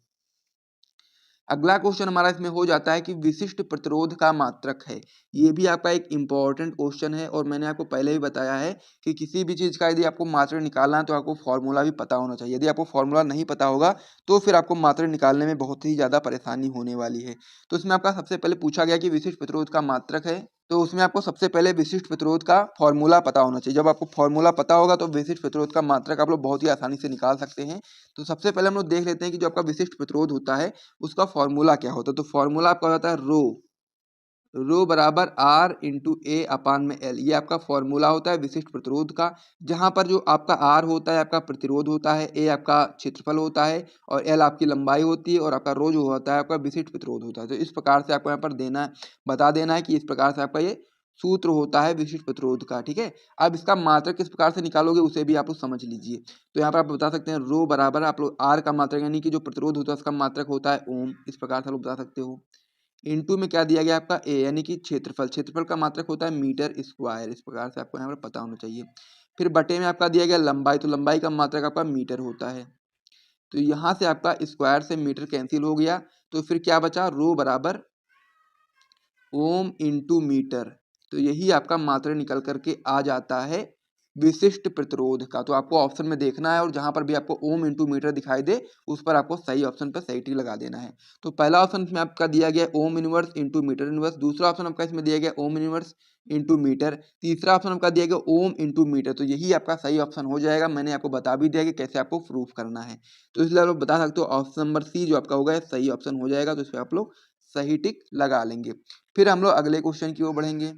B: अगला क्वेश्चन हमारा इसमें हो जाता है कि विशिष्ट प्रतिरोध का मात्रक है। ये भी आपका एक इम्पॉर्टेंट क्वेश्चन है, और मैंने आपको पहले ही बताया है कि किसी भी चीज़ का यदि आपको मात्रक निकालना है तो आपको फॉर्मूला भी पता होना चाहिए। यदि आपको फॉर्मूला नहीं पता होगा तो फिर आपको मात्रक निकालने में बहुत ही ज़्यादा परेशानी होने वाली है। तो इसमें आपका सबसे पहले पूछा गया कि विशिष्ट प्रतिरोध का मात्रक है, तो उसमें आपको सबसे पहले विशिष्ट प्रतिरोध का फॉर्मूला पता होना चाहिए। जब आपको फॉर्मूला पता होगा तो विशिष्ट प्रतिरोध का मात्रक आप लोग बहुत ही आसानी से निकाल सकते हैं। तो सबसे पहले हम लोग देख लेते हैं कि जो आपका विशिष्ट प्रतिरोध होता है उसका फॉर्मूला क्या होता है। तो फॉर्मूला आपका होता है रो रो बराबर आर इंटू ए अपान में एल, ये आपका फॉर्मूला होता है विशिष्ट प्रतिरोध का, जहां पर जो आपका आर होता है आपका प्रतिरोध होता है, ए आपका क्षेत्रफल होता है और एल आपकी लंबाई होती है और आपका रो जो होता है आपका विशिष्ट प्रतिरोध होता है। तो इस प्रकार से आपको यहाँ पर बता देना है कि इस प्रकार से आपका ये सूत्र होता है विशिष्ट प्रतिरोध का। ठीक है, अब इसका मात्रक किस प्रकार से निकालोगे उसे भी आप लोग समझ लीजिए। तो यहाँ पर आप बता सकते हैं रो बराबर आप लोग आर का मात्रक यानी कि जो प्रतिरोध होता है उसका मात्रक होता है ओम, इस प्रकार से आप लोग बता सकते हो। इनटू में क्या दिया गया आपका ए यानी कि क्षेत्रफल, क्षेत्रफल का मात्रक होता है मीटर स्क्वायर, इस प्रकार से आपको यहाँ पर पता होना चाहिए। फिर बटे में आपका दिया गया लंबाई, तो लंबाई का मात्रक आपका मीटर होता है। तो यहाँ से आपका स्क्वायर से मीटर कैंसिल हो गया, तो फिर क्या बचा रो बराबर ओम इंटू मीटर। तो यही आपका मात्रक निकल करके आ जाता है विशिष्ट प्रतिरोध का। तो आपको ऑप्शन में देखना है और जहां पर भी आपको ओम इंटू मीटर दिखाई दे उस पर आपको सही ऑप्शन पर सही टिक लगा देना है। तो पहला ऑप्शन में आपका दिया गया ohm inverse into metre inverse, दूसरा ऑप्शन आपका इसमें दिया गया ओम इनवर्स इंटू मीटर, तीसरा ऑप्शन आपका दिया गया ओम इंटू मीटर। तो यही आपका सही ऑप्शन हो जाएगा। मैंने आपको बता भी दिया कि कैसे आपको प्रूफ करना है, तो इसलिए आप लोग बता सकते हो ऑप्शन नंबर सी जो आपका होगा सही ऑप्शन हो जाएगा। तो इस पर आप लोग सही टिक लगा लेंगे। फिर हम लोग अगले क्वेश्चन की ओर बढ़ेंगे।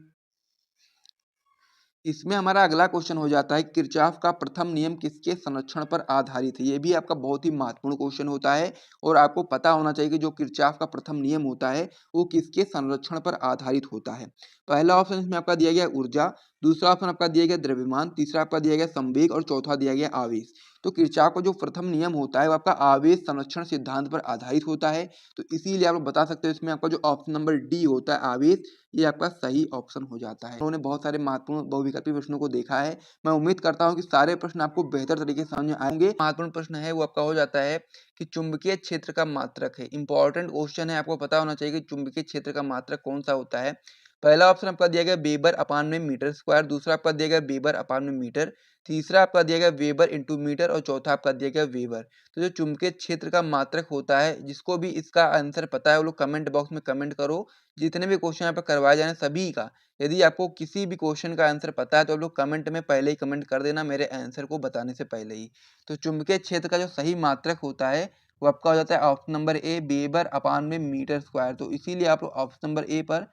B: इसमें हमारा अगला क्वेश्चन हो जाता है किरचॉफ का प्रथम नियम किसके संरक्षण पर आधारित है। ये भी आपका बहुत ही महत्वपूर्ण क्वेश्चन होता है और आपको पता होना चाहिए कि जो किरचॉफ का प्रथम नियम होता है वो किसके संरक्षण पर आधारित होता है। पहला ऑप्शन इसमें आपका दिया गया ऊर्जा, दूसरा ऑप्शन आपका दिया गया द्रव्यमान, तीसरा आपका दिया गया संवेग और चौथा दिया गया आवेश। तो किरचॉफ का जो प्रथम नियम होता है वो आपका आवेश संरक्षण सिद्धांत पर आधारित होता है। तो इसीलिए आप लोग बता सकते हो इसमें आपका जो ऑप्शन नंबर डी होता है आवेश, ये आपका सही ऑप्शन हो जाता है। उन्होंने बहुत सारे महत्वपूर्ण बहुविकल्पी प्रश्नों को देखा है। मैं उम्मीद करता हूं कि सारे प्रश्न आपको बेहतर तरीके से समझ में आएंगे। महत्वपूर्ण प्रश्न है वो आपका हो जाता है कि चुंबकीय क्षेत्र का मात्रक है। इंपॉर्टेंट क्वेश्चन है, आपको पता होना चाहिए कि चुंबकीय क्षेत्र का मात्रक कौन सा होता है। पहला ऑप्शन आपका दिया गया वेबर अपान में मीटर स्क्वायर, दूसरा आपका दिया गया वेबर अपान में मीटर, तीसरा आपका दिया गया वेबर इंटू मीटर और चौथा आपका दिया गया वेबर। तो जो चुंबकीय क्षेत्र का मात्रक होता है, जिसको भी इसका आंसर पता है वो लोग कमेंट बॉक्स में कमेंट करो। जितने भी क्वेश्चन यहाँ पे करवाए जा रहे हैं सभी का, यदि आपको किसी भी क्वेश्चन का आंसर पता है तो आप लोग कमेंट में पहले ही कमेंट कर देना मेरे आंसर को बताने से पहले ही। तो चुंबकीय क्षेत्र का जो सही मात्रक होता है वो आपका हो जाता है ऑप्शन नंबर ए वेबर अपान में मीटर स्क्वायर। तो इसीलिए आप लोग ऑप्शन नंबर ए पर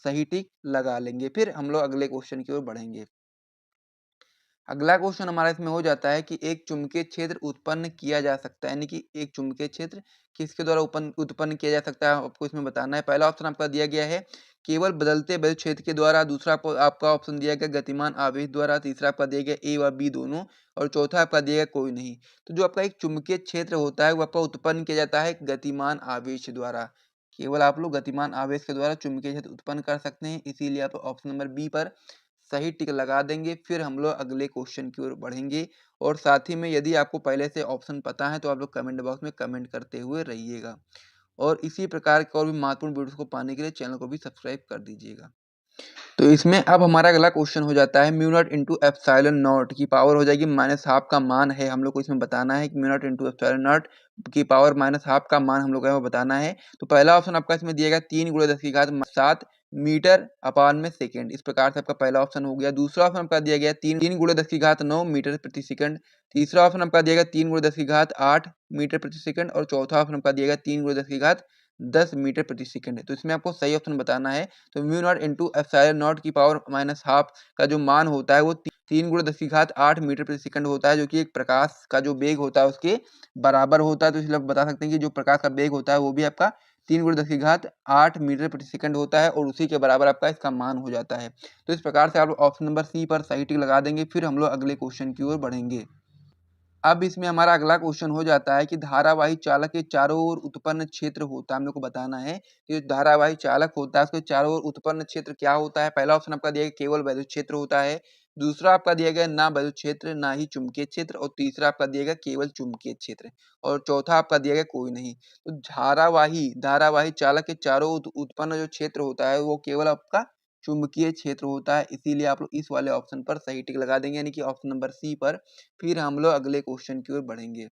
B: सही टिक लगा लेंगे। फिर हम लोग अगले क्वेश्चन की ओर बढ़ेंगे। अगला क्वेश्चन हमारा इसमें हो जाता है कि एक चुंबकीय क्षेत्र उत्पन्न किया जा सकता है, यानी कि एक चुंबकीय क्षेत्र किसके द्वारा उत्पन्न किया जा सकता है आपको इसमें बताना है। पहला ऑप्शन आपका दिया गया है केवल बदलते विद्युत क्षेत्र के द्वारा, दूसरा आपका ऑप्शन दिया गया गतिमान आवेश द्वारा, तीसरा आपका दिया गया ए व बी दोनों और चौथा आपका दिया गया कोई नहीं। तो जो आपका एक चुंबकीय क्षेत्र होता है वो आपका उत्पन्न किया जाता है गतिमान आवेश द्वारा। केवल आप लोग गतिमान आवेश के द्वारा चुंबकीय क्षेत्र उत्पन्न कर सकते हैं, इसीलिए आप ऑप्शन नंबर बी पर सही टिक लगा देंगे। फिर हम लोग अगले क्वेश्चन की ओर बढ़ेंगे और साथ ही में यदि आपको पहले से ऑप्शन पता है तो आप लोग कमेंट बॉक्स में कमेंट करते हुए रहिएगा और इसी प्रकार के और भी महत्वपूर्ण वीडियोस को पाने के लिए चैनल को भी सब्सक्राइब कर दीजिएगा। तो इसमें अब हमारा अगला क्वेश्चन हो जाता है mu naught into epsilon not की पावर हो जाएगी -12 का मान है हम लोग को इसमें बताना है कि mu naught into epsilon not की पावर -12 का मान हम लोग को बताना है। तो पहला ऑप्शन आपका इसमें दिया गया 3 × 10⁻7 मीटर अपान में सेकेंड, इस प्रकार से आपका पहला ऑप्शन हो गया। दूसरा ऑप्शन आपका दिया गया 3 × 10⁻9 मीटर प्रति सेकंड, तीसरा ऑप्शन आपका दिया गया 3 × 10⁸ मीटर प्रति सेकंड और चौथा ऑप्शन आपका दिया गया 3 × 10⁻10 मीटर प्रति सेकंड है। तो इसमें आपको सही ऑप्शन बताना है। तो mu naught into epsilon not की पावर -12 का जो मान होता है वो 3 × 10⁸ मीटर प्रति सेकंड होता है, जो कि एक प्रकाश का जो वेग होता है उसके बराबर होता है। तो इसलिए आप बता सकते हैं कि जो प्रकाश का वेग होता है वो भी आपका 3 × 10⁸ मीटर प्रति सेकंड होता है और उसी के बराबर आपका इसका मान हो जाता है। तो इस प्रकार से आप ऑप्शन नंबर सी पर सही टिक लगा देंगे। फिर हम लोग अगले क्वेश्चन की ओर बढ़ेंगे। अब इसमें हमारा अगला क्वेश्चन हो जाता है कि धारावाही चालक के चारों ओर उत्पन्न क्षेत्र होता है। हम लोग को बताना है कि जो धारावाही चालक होता है उसके चारों ओर उत्पन्न क्षेत्र क्या होता है। पहला ऑप्शन आपका दिया गया केवल वैद्युत क्षेत्र होता है, दूसरा आपका दिया गया ना वैद्युत क्षेत्र ना ही चुंबकीय क्षेत्र और तीसरा आपका दिया गया केवल चुंबकीय क्षेत्र और चौथा आपका दिया गया कोई नहीं। तो धारावाही धारावाही चालक के चारों उत्पन्न जो क्षेत्र होता है वो केवल आपका चुंबकीय क्षेत्र होता है, इसीलिए आप लोग इस वाले ऑप्शन पर सही टिक लगा देंगे यानी कि ऑप्शन नंबर सी पर। फिर हम लोग अगले क्वेश्चन की ओर बढ़ेंगे।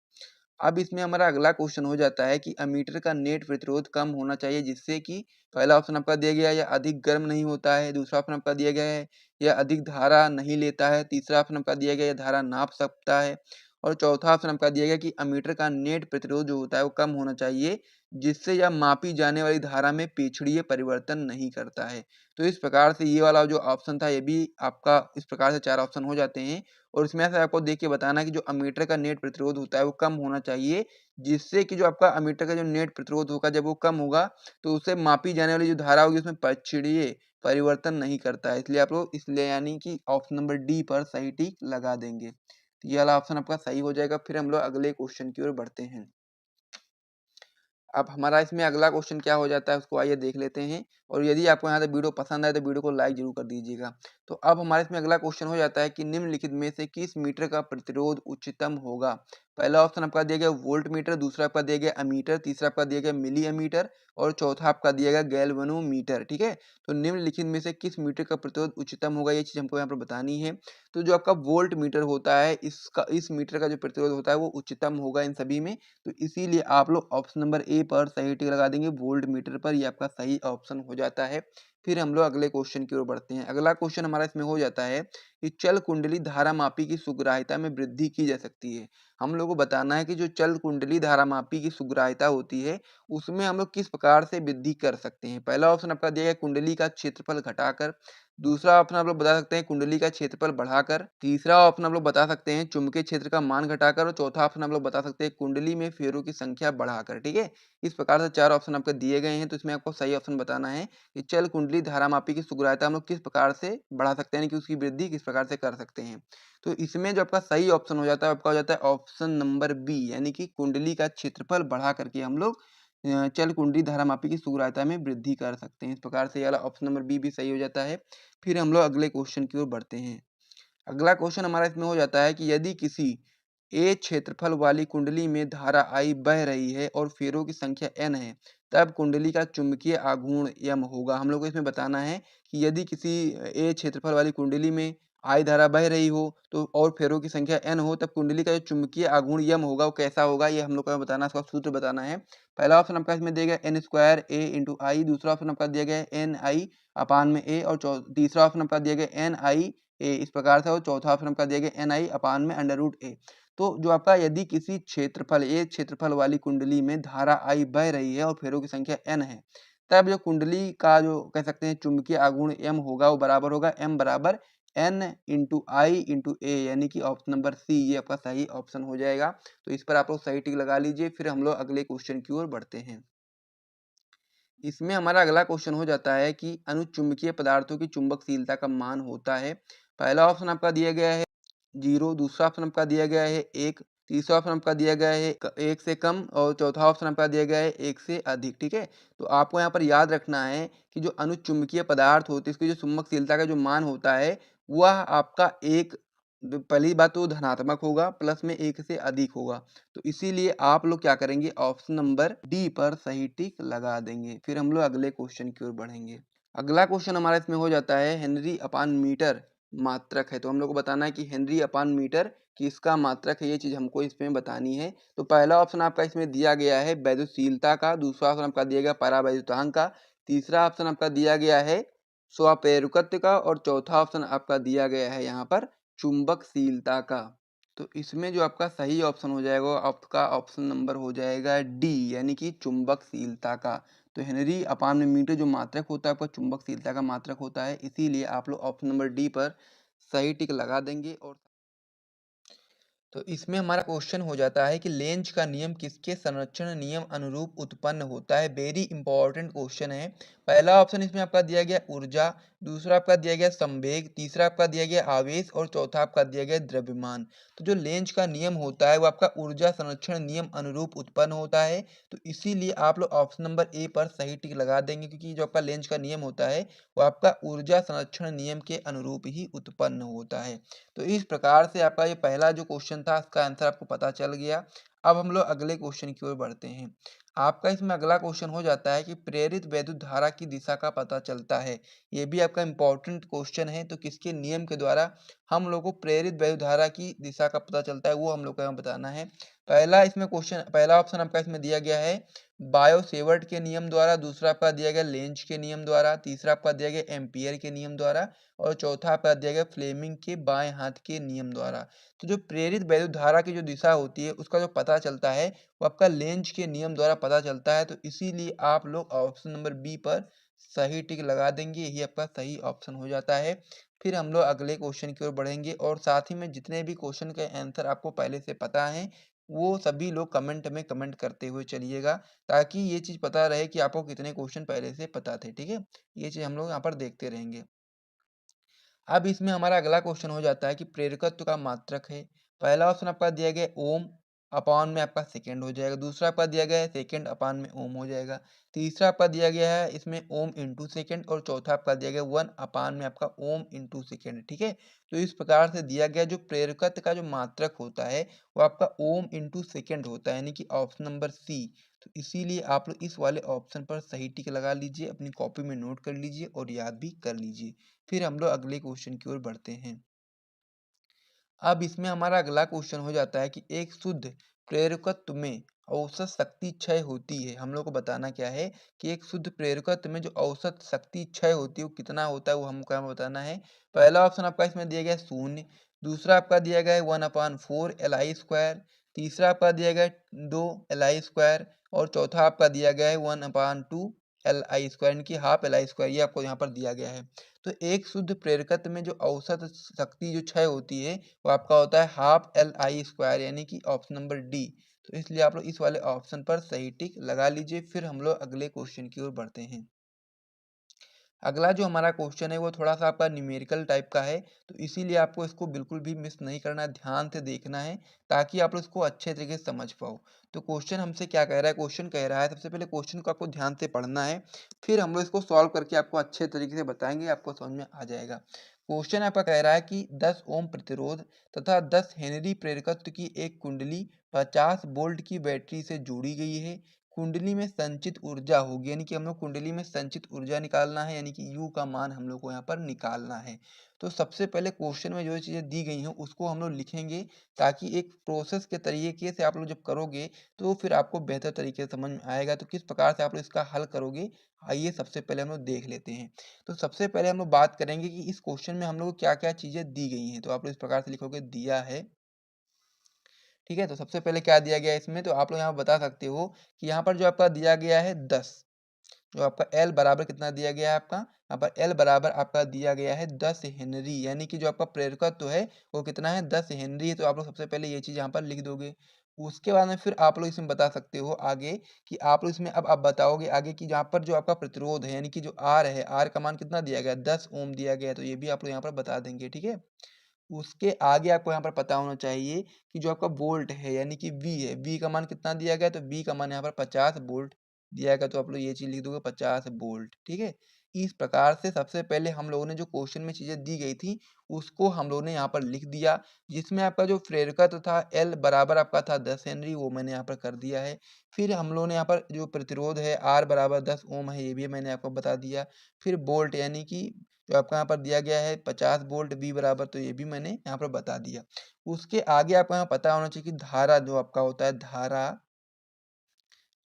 B: अब इसमें हमारा अगला क्वेश्चन हो जाता है कि अमीटर का नेट प्रतिरोध कम होना चाहिए जिससे कि पहला ऑप्शन आपका दिया गया है या अधिक गर्म नहीं होता है, दूसरा ऑप्शन आपका दिया गया है या अधिक धारा नहीं लेता है, तीसरा ऑप्शन आपका दिया गया है धारा नाप सकता है और चौथा ऑप्शन आपका दिया गया कि अमीटर का नेट प्रतिरोध जो होता है वो कम होना चाहिए, जिससे यह मापी जाने वाली धारा में पेछड़ीय परिवर्तन नहीं करता है। तो इस प्रकार से ये वाला जो ऑप्शन था ये भी आपका इस प्रकार से 4 ऑप्शन हो जाते हैं और इसमें से आपको देख के बताना है कि जो अमीटर का नेट प्रतिरोध होता है वो कम होना चाहिए, जिससे कि जो आपका अमीटर का जो नेट प्रतिरोध होगा जब वो कम होगा तो उससे मापी जाने वाली जो धारा होगी उसमें पक्षीय परिवर्तन नहीं करता है। इसलिए आप लोग इसलिए यानी कि ऑप्शन नंबर डी पर सही टिक लगा देंगे। तो ये वाला ऑप्शन आपका सही हो जाएगा। फिर हम लोग अगले क्वेश्चन की ओर बढ़ते हैं। अब हमारा इसमें अगला क्वेश्चन क्या हो जाता है उसको आइए देख लेते हैं और यदि आपको यहाँ तक वीडियो पसंद आए तो वीडियो को लाइक जरूर कर दीजिएगा। तो अब हमारे इसमें अगला क्वेश्चन हो जाता है कि निम्नलिखित में से किस मीटर का प्रतिरोध उच्चतम होगा। पहला ऑप्शन आपका दिया गया वोल्ट मीटर, दूसरा आपका दिया गया अमीटर, तीसरा आपका दिया गया मिली अमीटर और चौथा आपका दिया गया गैल्वेनोमीटर। ठीक है, तो निम्नलिखित में से किस मीटर का प्रतिरोध उच्चतम होगा ये चीज हमको यहाँ पर बतानी है। तो जो आपका वोल्ट मीटर होता है इस मीटर का जो प्रतिरोध होता है वो उच्चतम होगा इन सभी में। तो इसीलिए आप लोग ऑप्शन नंबर ए पर सही टिक लगा देंगे, वोल्ट मीटर पर। ये आपका सही ऑप्शन हो जाता है। फिर हम लोग अगले क्वेश्चन की ओर बढ़ते हैं। अगला क्वेश्चन हमारा इसमें हो जाता है कि चल कुंडली धारा मापी की सुग्राह्यता में वृद्धि की जा सकती है। हम लोग को बताना है कि जो चल कुंडली धारा मापी की सुग्राह्यता होती है उसमें हम लोग किस प्रकार से वृद्धि कर सकते हैं। पहला ऑप्शन आपका दिया गया कुंडली का क्षेत्रफल घटाकर, दूसरा ऑप्शन आप लोग बता सकते हैं कुंडली का क्षेत्रफल बढ़ाकर, तीसरा ऑप्शन आप लोग बता सकते हैं चुंबकीय क्षेत्र का मान घटाकर और चौथा ऑप्शन आप लोग बता सकते हैं कुंडली में फेरों की संख्या बढ़ाकर। ठीक है, इस प्रकार से 4 ऑप्शन आपको दिए गए हैं। तो इसमें आपको सही ऑप्शन बताना है कि चल कुंडली धारामापी की सुग्राह्यता हम लोग किस प्रकार से बढ़ा सकते हैं कि उसकी वृद्धि किस प्रकार से कर सकते हैं। तो इसमें जो आपका सही ऑप्शन हो जाता है आपका हो जाता है ऑप्शन नंबर बी, यानी कि कुंडली का क्षेत्रफल बढ़ा करके हम लोग चल कुंडली धारामापी की सुग्राह्यता में वृद्धि कर सकते हैं। इस प्रकार से ये वाला ऑप्शन नंबर बी भी सही हो जाता है। फिर हम लोग अगले क्वेश्चन की ओर बढ़ते हैं। अगला क्वेश्चन हमारा इसमें हो जाता है कि यदि किसी ए क्षेत्रफल वाली कुंडली में धारा I बह रही है और फेरों की संख्या n है, तब कुंडली का चुंबकीय आघूर्ण m होगा। हम लोग को इसमें बताना है कि यदि किसी ए क्षेत्रफल वाली कुंडली में I धारा बह रही हो तो और फेरों की संख्या n हो तब कुंडली का जो चुंबकीय आघूर्ण m होगा वो कैसा होगा, ये हम लोग को बताना है, इसका सूत्र बताना है। पहला ऑप्शन आपका इसमें दिया गया n स्क्वायर a इंटू आई, दूसरा ऑप्शन आपका दिया गया है एन आई अपान में a और तीसरा ऑप्शन आपका दिया गया एन आई ए इस प्रकार से और चौथा ऑप्शन आपका दिया गया एन आई अपान में अंडर रूट ए। तो जो आपका यदि किसी क्षेत्रफल ए क्षेत्रफल वाली कुंडली में धारा I बह रही है और फेरों की संख्या n है, तब जो कुंडली का जो कह सकते हैं चुंबकीय आघूर्ण m होगा वो बराबर होगा m बराबर n इंटू आई इंटू ए, यानी कि ऑप्शन नंबर सी ये आपका सही ऑप्शन हो जाएगा। तो इस पर आप लोग सही टिक लगा लीजिए। फिर हम लोग अगले क्वेश्चन की ओर बढ़ते हैं। इसमें हमारा अगला क्वेश्चन हो जाता है कि अनुचुंबकीय पदार्थों की चुंबकशीलता का मान होता है। पहला ऑप्शन आपका दिया गया है 0, दूसरा ऑप्शन आपका दिया गया है 1, तीसरा ऑप्शन आपका दिया गया है 1 से कम और चौथा ऑप्शन आपका दिया गया है 1 से अधिक। ठीक है, तो आपको यहाँ पर याद रखना है कि जो अनुचुंबकीय पदार्थ होते हैं इसकी जो चुंबकशीलता का जो मान होता है वह आपका एक, पहली बात तो धनात्मक होगा प्लस में 1 से अधिक होगा। तो इसीलिए आप लोग क्या करेंगे ऑप्शन नंबर डी पर सही टिक लगा देंगे। फिर हम लोग अगले क्वेश्चन की ओर बढ़ेंगे। अगला क्वेश्चन हमारा इसमें हो जाता है हेनरी अपान मीटर मात्रक है। तो हम लोग को बताना है कि हेनरी अपान मीटर किसका मात्रक है, ये चीज हमको इसमें बतानी है। तो पहला ऑप्शन आपका इसमें दिया गया है वैद्युतशीलता का, दूसरा ऑप्शन आपका दिया गया परावैद्युतांक का, तीसरा ऑप्शन आपका दिया गया है स्वाप्रेरकत्व का और चौथा ऑप्शन आपका दिया गया है यहाँ पर चुंबकशीलता का। तो इसमें जो आपका सही ऑप्शन हो जाएगा वो आपका ऑप्शन नंबर हो जाएगा डी, यानी कि चुंबकशीलता का। तो हेनरी अपान में मीटर जो मात्रक होता है आपका चुंबकशीलता का मात्रक होता है, इसीलिए आप लोग ऑप्शन नंबर डी पर सही टिक लगा देंगे। और तो इसमें हमारा क्वेश्चन हो जाता है कि लेंज का नियम किसके संरक्षण नियम अनुरूप उत्पन्न होता है। वेरी इंपॉर्टेंट क्वेश्चन है। पहला ऑप्शन इसमें आपका दिया गया ऊर्जा, दूसरा आपका दिया गया संवेग, तीसरा आपका दिया गया आवेश और चौथा आपका दिया गया द्रव्यमान। तो जो लेंज का नियम होता है वो आपका ऊर्जा संरक्षण नियम अनुरूप उत्पन्न होता है। तो इसीलिए आप लोग ऑप्शन नंबर ए पर सही टिक लगा देंगे, क्योंकि जो आपका लेंज का नियम होता है वो आपका ऊर्जा संरक्षण नियम के अनुरूप ही उत्पन्न होता है। तो इस प्रकार से आपका ये पहला जो क्वेश्चन था इसका आंसर आपको पता चल गया। अब हम लोग अगले क्वेश्चन की ओर बढ़ते हैं। आपका इसमें अगला क्वेश्चन हो जाता है कि प्रेरित वैद्युत धारा की दिशा का पता चलता है। ये भी आपका इंपॉर्टेंट क्वेश्चन है। तो किसके नियम के द्वारा हम लोग को प्रेरित वैद्युत धारा की दिशा का पता चलता है वो हम लोग को यहाँ बताना है।
A: पहला ऑप्शन आपका इसमें दिया गया है बायो-सेवर्ट के नियम द्वारा, दूसरा आपका दिया गया लेंज के नियम द्वारा, तीसरा आपका दिया गया एम्पियर के नियम द्वारा और चौथा आपका दिया गया फ्लेमिंग के बाएं हाथ के नियम द्वारा। तो जो प्रेरित वैद्युत धारा की जो दिशा होती है उसका जो पता चलता है वो आपका लेंज के नियम द्वारा पता चलता है। तो इसीलिए आप लोग ऑप्शन नंबर बी पर सही टिक लगा देंगे, यही आपका सही ऑप्शन हो जाता है। फिर हम लोग अगले क्वेश्चन की ओर बढ़ेंगे और साथ ही में जितने भी क्वेश्चन के आंसर आपको पहले से पता है वो सभी लोग कमेंट में कमेंट करते हुए चलिएगा, ताकि ये चीज़ पता रहे कि आपको कितने क्वेश्चन पहले से पता थे। ठीक है, ये चीज़ हम लोग यहाँ पर देखते रहेंगे। अब इसमें हमारा अगला क्वेश्चन हो जाता है कि प्रेरकत्व का मात्रक है। पहला ऑप्शन आपका दिया गया है ओम, अपॉन में आपका सेकंड हो जाएगा। दूसरा आपका दिया गया है सेकंड अपॉन में ओम हो जाएगा। तीसरा आपका दिया गया है इसमें ओम इंटू सेकंड और चौथा आपका दिया गया 1 अपॉन में आपका ओम इंटू सेकंड। ठीक है, तो इस प्रकार से दिया गया जो प्रेरकत्व का जो मात्रक होता है वो आपका ओम इंटू सेकंड होता है, यानी कि ऑप्शन नंबर सी। तो इसीलिए आप लोग इस वाले ऑप्शन पर सही टिक लगा लीजिए, अपनी कॉपी में नोट कर लीजिए और याद भी कर लीजिए। फिर हम लोग अगले क्वेश्चन की ओर बढ़ते हैं। अब इसमें हमारा अगला क्वेश्चन हो जाता है कि एक शुद्ध प्रेरकत्व में औसत शक्ति क्षय होती है। हम लोग को बताना क्या है कि एक शुद्ध प्रेरकत्व में जो औसत शक्ति क्षय होती है वो कितना होता है, वो हमको हमें बताना है। पहला ऑप्शन आपका इसमें दिया गया है 0, दूसरा आपका दिया गया है 1/4 LI स्क्वायर, तीसरा आपका दिया गया है 2 LI स्क्वायर और चौथा आपका दिया गया है 1/2 LI स्क्वायर, यानी कि हाफ LI स्क्वायर, ये आपको यहाँ पर दिया गया है। तो एक शुद्ध प्रेरकत्व में जो औसत शक्ति जो क्षय होती है वो आपका होता है हाफ LI स्क्वायर, यानी कि ऑप्शन नंबर डी। तो इसलिए आप लोग इस वाले ऑप्शन पर सही टिक लगा लीजिए। फिर हम लोग अगले क्वेश्चन की ओर बढ़ते हैं। अगला जो हमारा क्वेश्चन है वो थोड़ा सा आपका न्यूमेरिकल टाइप का है, तो इसीलिए आपको इसको बिल्कुल भी मिस नहीं करना है, ध्यान से देखना है ताकि आप लोग इसको अच्छे तरीके से समझ पाओ। तो क्वेश्चन हमसे क्या कह रहा है, क्वेश्चन कह रहा है सबसे पहले क्वेश्चन को आपको ध्यान से पढ़ना है, फिर हम लोग इसको सॉल्व करके आपको अच्छे तरीके से बताएंगे, आपको समझ में आ जाएगा। क्वेश्चन आपका कह रहा है कि 10 ओम प्रतिरोध तथा 10 हेनरी प्रेरकत्व की एक कुंडली 50 वोल्ट की बैटरी से जोड़ी गई है। कुंडली में संचित ऊर्जा होगी, यानी कि हम लोग कुंडली में संचित ऊर्जा निकालना है, यानी कि यू का मान हम लोग को यहाँ पर निकालना है। तो सबसे पहले क्वेश्चन में जो चीज़ें दी गई हैं उसको हम लोग लिखेंगे, ताकि एक प्रोसेस के तरीके से आप लोग जब करोगे तो फिर आपको बेहतर तरीके से समझ में आएगा। तो किस प्रकार से आप लोग इसका हल करोगे, आइए सबसे पहले हम लोग देख लेते हैं। तो सबसे पहले हम लोग बात करेंगे कि इस क्वेश्चन में हम लोग को क्या क्या चीज़ें दी गई हैं। तो आप लोग इस प्रकार से लिखोगे, दिया है। ठीक है, तो सबसे पहले क्या दिया गया है इसमें, तो आप लोग यहाँ बता सकते हो कि यहाँ पर जो आपका दिया गया है 10, जो आपका L बराबर कितना दिया गया है आपका, यहाँ पर L बराबर आपका दिया गया है 10 हेनरी, यानी कि जो आपका प्रेरकत्व है वो कितना है, 10 हेनरी है। तो आप लोग सबसे पहले ये चीज़ यहाँ पर लिख दोगे। उसके बाद में फिर आप लोग इसमें बता सकते हो आगे कि आप लोग इसमें अब आप बताओगे आगे कि जहाँ पर जो आपका प्रतिरोध है, यानी कि जो R है, R का मान कितना दिया गया है, 10 ओम दिया गया है, तो ये भी आप लोग यहाँ पर बता देंगे। ठीक है, उसके आगे आपको यहाँ पर पता होना चाहिए कि जो आपका वोल्ट है, यानी कि V है, V का मान कितना दिया गया है, तो V का मान यहाँ पर 50 वोल्ट दिया गया, तो आप लोग ये चीज़ लिख दोगे 50 वोल्ट। ठीक है, इस प्रकार से सबसे पहले हम लोगों ने जो क्वेश्चन में चीज़ें दी गई थी उसको हम लोगों ने यहाँ पर लिख दिया, जिसमें आपका जो प्रेरकत्व था L बराबर आपका था 10 हेनरी, वो मैंने यहाँ पर कर दिया है। फिर हम लोगों ने यहाँ पर जो प्रतिरोध है R बराबर 10 ओम है, ये भी मैंने आपको बता दिया। फिर वोल्ट, यानी कि जो आपका यहाँ पर दिया गया है 50 वोल्ट V बराबर, तो ये भी मैंने यहाँ पर बता दिया। उसके आगे आपको यहाँ पता होना चाहिए कि धारा जो आपका होता है, धारा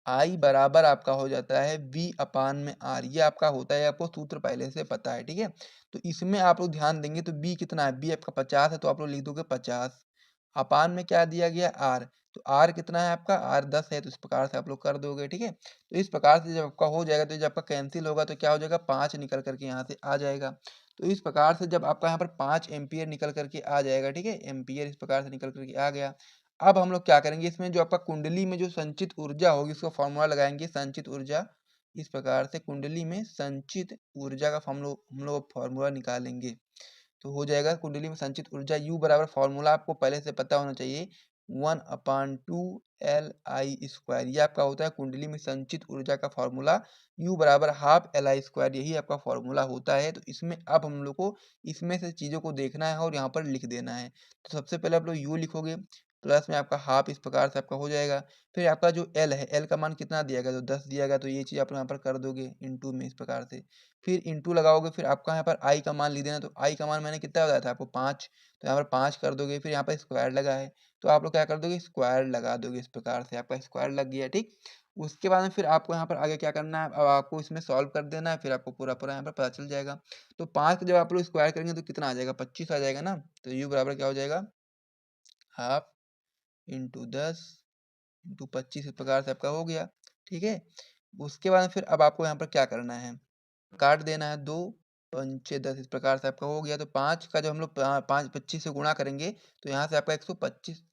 A: I बराबर आपका हो जाता है V अपान में R, ये आपका होता है, आपको सूत्र पहले से पता है। ठीक है, तो इसमें आप लोग ध्यान देंगे तो B कितना है, B आपका 50 है, तो आप लोग लिख दोगे 50 अपान में क्या दिया गया R, तो R कितना है आपका, R 10 है, तो इस प्रकार से आप लोग कर दोगे। ठीक है, तो इस प्रकार से जब आपका हो जाएगा तो जब आपका कैंसिल होगा तो क्या हो जाएगा, 5 निकल करके यहाँ से आ जाएगा। तो इस प्रकार से जब आपका यहाँ पर 5 एम्पियर निकल करके आ जाएगा, ठीक है, एम्पियर इस प्रकार से निकल करके आ गया। अब हम लोग क्या करेंगे, इसमें जो आपका कुंडली में जो संचित ऊर्जा होगी उसका फॉर्मूला लगाएंगे, संचित ऊर्जा। इस प्रकार से कुंडली में संचित ऊर्जा का हम लोग फॉर्मूला निकालेंगे, तो हो जाएगा कुंडली में संचित ऊर्जा U बराबर, फॉर्मूला आपको पहले से पता होना चाहिए, 1/2 LI स्क्वायर, ये आपका होता है कुंडली में संचित ऊर्जा का फॉर्मूला। U बराबर हाफ LI स्क्वायर, यही आपका फॉर्मूला होता है। तो इसमें अब हम लोग को इसमें से चीज़ों को देखना है और यहाँ पर लिख देना है। तो सबसे पहले आप लोग U लिखोगे, प्लस में आपका हाफ, इस प्रकार से आपका हो जाएगा। फिर आपका जो एल है, एल का मान कितना दिया गया, तो 10 दिया गया, तो ये चीज़ आप यहाँ पर कर दोगे इंटू में, इस प्रकार से। फिर इंटू लगाओगे, फिर आपका यहाँ पर आई का मान लिख देना, तो आई का मान मैंने कितना बताया था आपको, 5, तो यहाँ पर 5 कर दोगे। फिर यहाँ पर स्क्वायर लगा है, तो आप लोग क्या कर दोगे, स्क्वायर लगा दोगे, इस प्रकार से आपका स्क्वायर लग गया, ठीक। उसके बाद में फिर आपको यहाँ पर आगे क्या करना है, अब आपको इसमें सॉल्व कर देना है, फिर आपको पूरा पूरा यहाँ पर पता चल जाएगा। तो 5 को जब आप लोग स्क्वायर करेंगे तो कितना आ जाएगा, 25 आ जाएगा ना। तो यू बराबर क्या हो जाएगा, हाफ इंटू 10 इंटू 25, इस प्रकार से आपका हो गया, ठीक है। उसके बाद फिर अब आपको यहाँ पर क्या करना है, काट देना है, 2 पंचे 10, इस प्रकार से आपका हो गया। तो 5 का जब हम लोग 5 25 से गुणा करेंगे तो यहाँ से आपका 125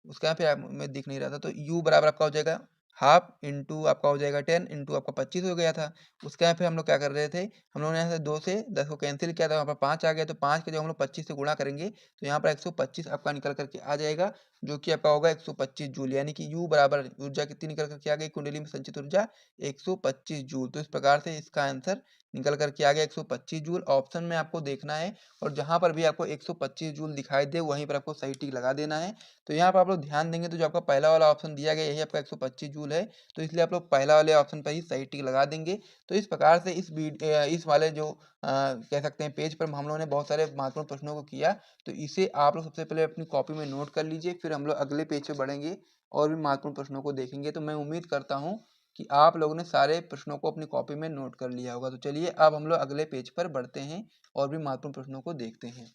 A: उसका फिर में दिख नहीं रहा था, तो u बराबर आपका हो जाएगा हाफ इंटू आपका हो जाएगा 10 इंटू आपका 25 हो गया था। उसके यहाँ फिर हम लोग क्या कर रहे थे, हम लोगों ने यहाँ से 2 से 10 को कैंसिल किया था, वहाँ पर 5 आ गया, तो 5 के जब हम लोग 25 से गुणा करेंगे तो यहाँ पर 125 आपका निकल करके आ जाएगा, जो कि आपका होगा 125 जूल। यानी कि u बराबर ऊर्जा कितनी निकल करके आ गई, कुंडली में संचित ऊर्जा 125 जूल। तो इस प्रकार से इसका आंसर निकल करके आ गया 125 जूल। ऑप्शन में आपको देखना है और जहाँ पर भी आपको 125 जूल दिखाई दे वहीं पर आपको सही टिक लगा देना है। तो यहाँ पर आप लोग ध्यान देंगे तो जो आपका पहला वाला ऑप्शन दिया गया यही आपका 125 जूल है, तो इसलिए आप लोग पहला वाले ऑप्शन पर ही सही टिक लगा देंगे। तो इस प्रकार से इस वाले जो कह सकते हैं पेज पर हम लोगों ने बहुत सारे महत्वपूर्ण प्रश्नों को किया, तो इसे आप लोग सबसे पहले अपनी कॉपी में नोट कर लीजिए, फिर हम लोग अगले पेज पे बढ़ेंगे और भी महत्वपूर्ण प्रश्नों को देखेंगे। तो मैं उम्मीद करता हूँ कि आप लोगों ने सारे प्रश्नों को अपनी कॉपी में नोट कर लिया होगा। तो चलिए अब हम लोग अगले पेज पर बढ़ते हैं और भी महत्वपूर्ण प्रश्नों को देखते हैं।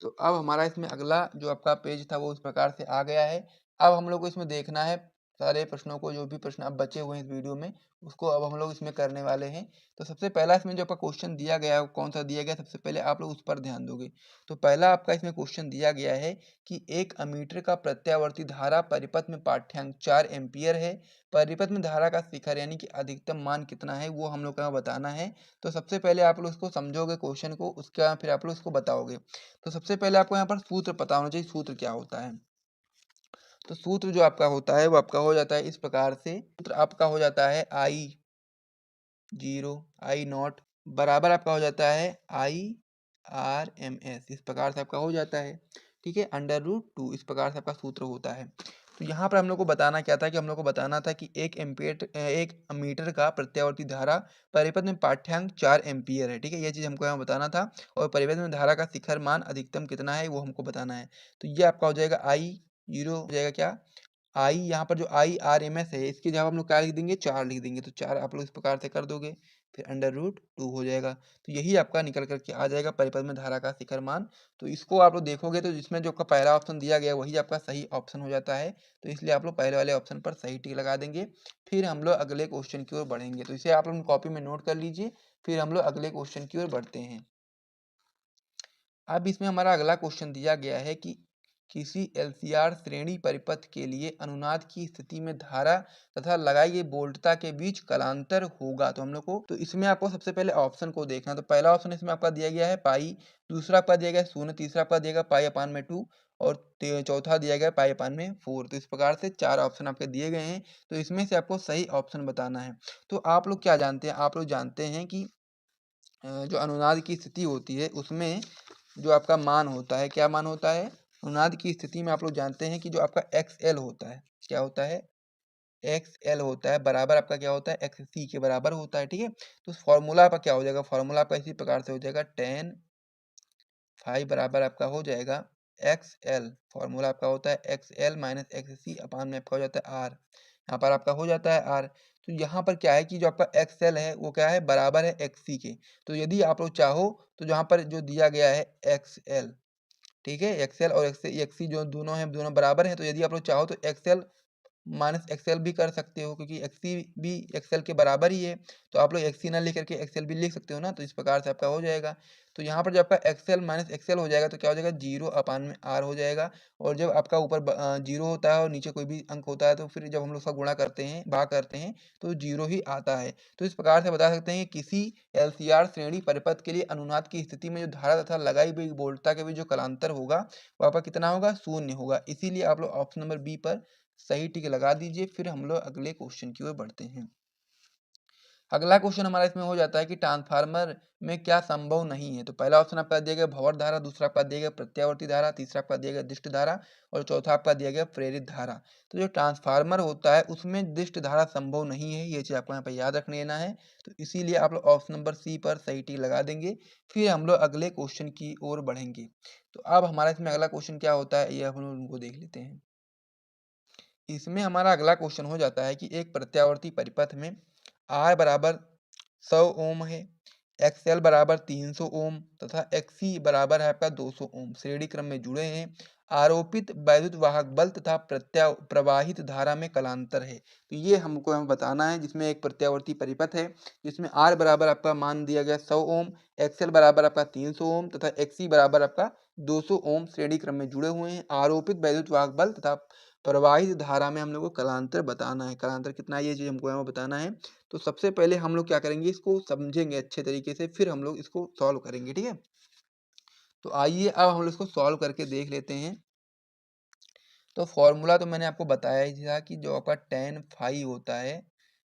A: तो अब हमारा इसमें अगला जो आपका पेज था वो इस प्रकार से आ गया है। अब हम लोग को इसमें देखना है सारे प्रश्नों को, जो भी प्रश्न अब बचे हुए हैं इस वीडियो में उसको अब हम लोग इसमें करने वाले हैं। तो सबसे पहला इसमें जो आपका क्वेश्चन दिया गया है वो कौन सा दिया गया है, सबसे पहले आप लोग उस पर ध्यान दोगे। तो पहला आपका इसमें क्वेश्चन दिया गया है कि 1 अमीटर का प्रत्यावर्ती धारा परिपथ में पाठ्यांक 4 एम्पियर है, परिपथ में धारा का शिखर यानी कि अधिकतम मान कितना है वो हम लोग को यहाँ बताना है। तो सबसे पहले आप लोग उसको समझोगे क्वेश्चन को, उसके बाद फिर आप लोग उसको बताओगे। तो सबसे पहले आपको यहाँ पर सूत्र पता होना चाहिए, सूत्र क्या होता है। तो सूत्र जो आपका होता है वो आपका हो जाता है इस प्रकार से, सूत्र आपका हो जाता है I0 I0 बराबर आपका हो जाता है IRMS, इस प्रकार से आपका हो जाता है, ठीक है, √2, इस प्रकार से आपका सूत्र होता है। तो यहाँ पर हम लोग को बताना क्या था कि हम लोग को बताना था कि 1 मीटर का प्रत्यावर्ती धारा परिपथ में पाठ्यांक 4 एम्पियर है, ठीक है, ये चीज़ हमको यहाँ बताना था। और परिपथ में धारा का शिखर मान अधिकतम कितना है वो हमको बताना है। तो ये आपका हो जाएगा I0 हो जाएगा क्या, आई, यहाँ पर जो IRMS है इसकी जगह हम लोग क्या लिख देंगे, 4 लिख देंगे, तो 4 आप लोग इस प्रकार से कर दोगे, फिर √2 हो जाएगा। तो यही आपका निकल करके आ जाएगा परिपथ में धारा का शिखर मान। तो इसको आप लोग देखोगे तो जिसमें जो आपका पहला ऑप्शन दिया गया वही आपका सही ऑप्शन हो जाता है। तो इसलिए आप लोग पहले वाले ऑप्शन पर सही टिक लगा देंगे। फिर हम लोग अगले क्वेश्चन की ओर बढ़ेंगे, तो इसे आप लोग कॉपी में नोट कर लीजिए, फिर हम लोग अगले क्वेश्चन की ओर बढ़ते हैं। अब इसमें हमारा अगला क्वेश्चन दिया गया है कि किसी एलसीआर श्रेणी परिपथ के लिए अनुनाद की स्थिति में धारा तथा लगाई गई वोल्टता के बीच कलांतर होगा। तो हम लोग को, तो इसमें आपको सबसे पहले ऑप्शन को देखना। तो पहला ऑप्शन इसमें आपका दिया गया है पाई, दूसरा आपका दिया गया है 0, तीसरा आपका दिया गया पाई/2 और चौथा दिया गया पाई/4। तो इस प्रकार से 4 ऑप्शन आपके दिए गए हैं। तो इसमें से आपको सही ऑप्शन बताना है। तो आप लोग क्या जानते हैं, आप लोग जानते हैं कि जो अनुनाद की स्थिति होती है उसमें जो आपका मान होता है, क्या मान होता है, अनुनाद की स्थिति में आप लोग जानते हैं कि जो आपका XL होता है, क्या होता है, XL होता है बराबर आपका क्या होता है, XC के बराबर होता है, ठीक है। तो फॉर्मूला आपका क्या हो जाएगा, फॉर्मूला आपका इसी प्रकार से हो जाएगा tan फाई बराबर आपका हो जाएगा XL, फॉर्मूला आपका होता है XL माइनस XC अपान में आपका हो जाता है R, यहाँ पर आपका हो जाता है R। तो यहाँ पर क्या है कि जो आपका XL है वो क्या है, बराबर है XC के। तो यदि आप लोग चाहो तो जहाँ पर जो दिया गया है XL, ठीक है, XL और XC जो दोनों हैं दोनों बराबर हैं, तो यदि आप लोग चाहो तो XL माइनस XL भी कर सकते हो, क्योंकि XC भी XL के बराबर ही है। तो आप लोग XC ना लिख करके XL भी लिख सकते हो ना, तो इस प्रकार से आपका हो जाएगा। तो यहाँ पर जब आपका XL माइनस XL हो जाएगा तो क्या हो जाएगा, 0 अपान में R हो जाएगा। और जब आपका ऊपर 0 होता है और नीचे कोई भी अंक होता है तो फिर जब हम लोग उसका गुणा करते हैं, भाग करते हैं, तो 0 ही आता है। तो इस प्रकार से बता सकते हैं कि किसी LCR श्रेणी परिपथ के लिए अनुनाद की स्थिति में जो धारा तथा लगाई गई वोल्टता के बीच जो कलांतर होगा वो आपका कितना होगा, 0 होगा। इसीलिए आप लोग ऑप्शन नंबर बी पर सही टिक लगा दीजिए। फिर हम लोग अगले क्वेश्चन की ओर बढ़ते हैं। अगला क्वेश्चन हमारा इसमें हो जाता है कि ट्रांसफार्मर में क्या संभव नहीं है। तो पहला ऑप्शन आपका दिया गया भंवर धारा, दूसरा आपका दिया गया प्रत्यावर्ती धारा, तीसरा आपका दिया गया दिष्ट धारा और चौथा आपका दिया गया प्रेरित धारा। तो जो ट्रांसफार्मर होता है उसमें दिष्ट धारा संभव नहीं है, ये चीज आपको यहाँ पे याद रख लेना है। तो इसीलिए आप लोग ऑप्शन नंबर सी पर सही टिक लगा देंगे। फिर हम लोग अगले क्वेश्चन की ओर बढ़ेंगे। तो अब हमारा इसमें अगला क्वेश्चन क्या होता है ये हम लोग उनको देख लेते हैं। इसमें हमारा अगला क्वेश्चन हो जाता है कि एक प्रत्यावर्ती परिपथ में R बराबर 100 ओम है, XL बराबर 300 ओम तथा XC बराबर है आपका 200 ओम श्रेणी क्रम में जुड़े हैं। आरोपित वैद्युत वाहक बल तथा प्रवाहित धारा में कलांतर है। तो ये हमको हमें बताना है, जिसमें एक प्रत्यावर्ती परिपथ है जिसमें R बराबर आपका मान दिया गया 100 ओम, XL बराबर आपका 300 ओम तथा XC बराबर आपका 200 ओम श्रेणी क्रम में जुड़े हुए हैं। आरोपित वैद्युत वाहक बल तथा प्रवाहित धारा में हम लोग को कलांतर बताना है। कलांतर कितना है ये चीज हमको यहाँ बताना है। तो सबसे पहले हम लोग क्या करेंगे, इसको समझेंगे अच्छे तरीके से, फिर हम लोग इसको सॉल्व करेंगे, ठीक है। तो आइए अब हम लोग इसको सॉल्व करके देख लेते हैं। तो फॉर्मूला तो मैंने आपको बताया ही था कि जो आपका tan फाई होता है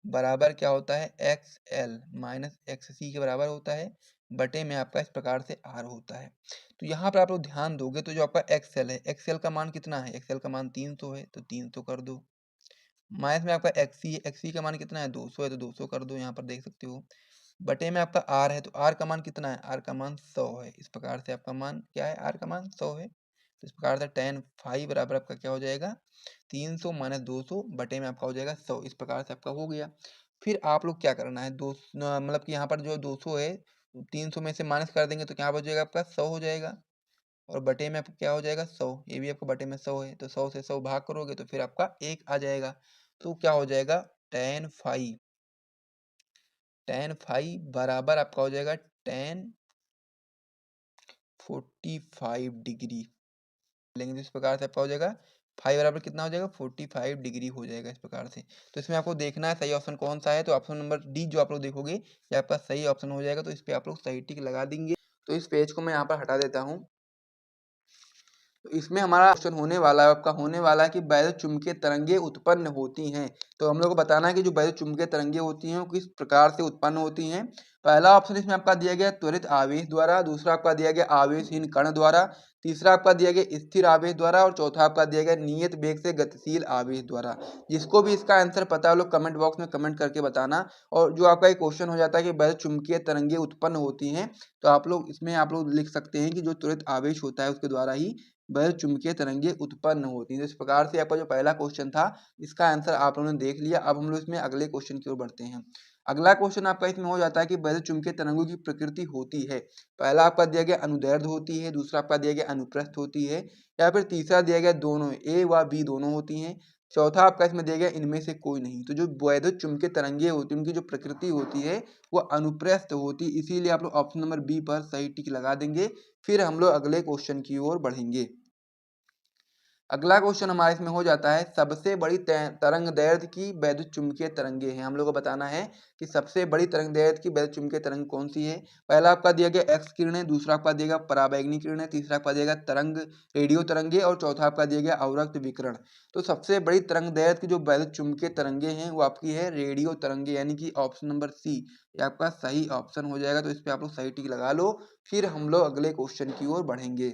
A: बराबर क्या होता है एक्स एल माइनस एक्स सी के बराबर होता है, बटे में आपका इस प्रकार से आर होता है। तो यहाँ पर आप लोग ध्यान दोगे तो जो आपका एक्सएल है, एक्सएल का मान कितना है, एक्सएल का मान 300 है तो 300 कर दो। माइनस में आपका एक्सी है, एक्सी का मान कितना है 200 है तो 200 कर दो, यहाँ पर देख सकते हो। बटे में आपका आर है, तो आर का मान कितना है, आर का मान 100 है। इस प्रकार से आपका मान क्या है, आर का मान 100 है। तो इस प्रकार से tan फाई बराबर आपका क्या हो जाएगा 300 माइनस 200 बटे में आपका हो जाएगा 100। इस प्रकार से आपका हो गया। फिर आप लोग क्या करना है, दो मतलब कि यहाँ पर जो 200 है 300 में से माइनस कर देंगे तो क्या बचेगा आपका 100 हो जाएगा। और बटे में आपका क्या हो जाएगा 100, ये भी आपको बटे में 100 है तो 100 से 100 भाग करोगे तो फिर आपका 1 आ जाएगा। तो क्या हो जाएगा tan फाई बराबर आपका हो जाएगा tan 45 डिग्री लेंगे तो इस प्रकार से आपका हो जाएगा फाई बराबर कितना हो जाएगा 45 डिग्री हो जाएगा इस प्रकार से। तो इसमें आपको देखना है सही ऑप्शन कौन सा है। तो ऑप्शन नंबर डी जो आप लोग देखोगे ये आपका सही ऑप्शन हो जाएगा। तो इस पे आप लोग सही टिक लगा देंगे। तो इस पेज को मैं यहाँ पर हटा देता हूँ। तो इसमें हमारा क्वेश्चन होने वाला है, आपका होने वाला है कि वैद्युत चुम्बकीय तरंगे उत्पन्न होती हैं। तो हम लोग को बताना है कि जो वैद्युत चुम्बकीय तरंगे होती हैं वो किस प्रकार से उत्पन्न होती हैं। पहला ऑप्शन इसमें आपका दिया गया त्वरित आवेश द्वारा, दूसरा आपका दिया गया आवेशहीन कण द्वारा, तीसरा आपका दिया गया स्थिर आवेश द्वारा और चौथा आपका दिया गया नियत वेग से गतिशील आवेश द्वारा। जिसको भी इसका आंसर पता है लोग कमेंट बॉक्स में कमेंट करके बताना। और जो आपका एक क्वेश्चन हो जाता है कि वैद्युत चुम्बकीय तरंगे उत्पन्न होती हैं, तो आप लोग इसमें आप लोग लिख सकते हैं कि जो त्वरित आवेश होता है उसके द्वारा ही वैद्युत चुम्बकीय तरंगे उत्पन्न होती हैं। तो इस प्रकार से आपका जो पहला क्वेश्चन था इसका आंसर आप लोगों ने देख लिया। अब हम लोग इसमें अगले क्वेश्चन की ओर बढ़ते हैं। अगला क्वेश्चन आपका इसमें हो जाता है कि वैद्युत चुम्बकीय तरंगों की प्रकृति होती है। पहला आपका दिया गया अनुदैर्ध्य होती है, दूसरा आपका दिया गया अनुप्रस्थ होती है, या फिर तीसरा दिया गया दोनों ए व बी दोनों होती हैं, चौथा आपका इसमें दिया गया इनमें से कोई नहीं। तो जो वैद्युत चुम्बकीय तरंगे होती है उनकी जो प्रकृति होती है वो अनुप्रस्थ होती है। इसीलिए आप लोग ऑप्शन नंबर बी पर सही टिक लगा देंगे। फिर हम लोग अगले क्वेश्चन की ओर बढ़ेंगे। अगला क्वेश्चन हमारे इसमें हो जाता है सबसे बड़ी तरंग दैर्ध्य की वैद्युत चुम्बकीय तरंगे हैं। हम लोग को बताना है कि सबसे बड़ी तरंग दैर्ध्य की वैद्युत चुम्बकीय तरंग कौन सी है। पहला आपका दिया गया एक्स किरणें, दूसरा आपका दिया गया पराबैंगनी किरणें, तीसरा आपका दिया गया तरंग रेडियो तरंगे और चौथा आपका दिया गया अवरक्त विकिरण। तो सबसे बड़ी तरंग दैर्ध्य की जो वैद्युत चुम्बकीय तरंगे हैं वो आपकी है रेडियो तरंगे, यानी कि ऑप्शन नंबर सी ये आपका सही ऑप्शन हो जाएगा। तो इस पे आप लोग सही टिक लगा लो। फिर हम लोग अगले क्वेश्चन की ओर बढ़ेंगे।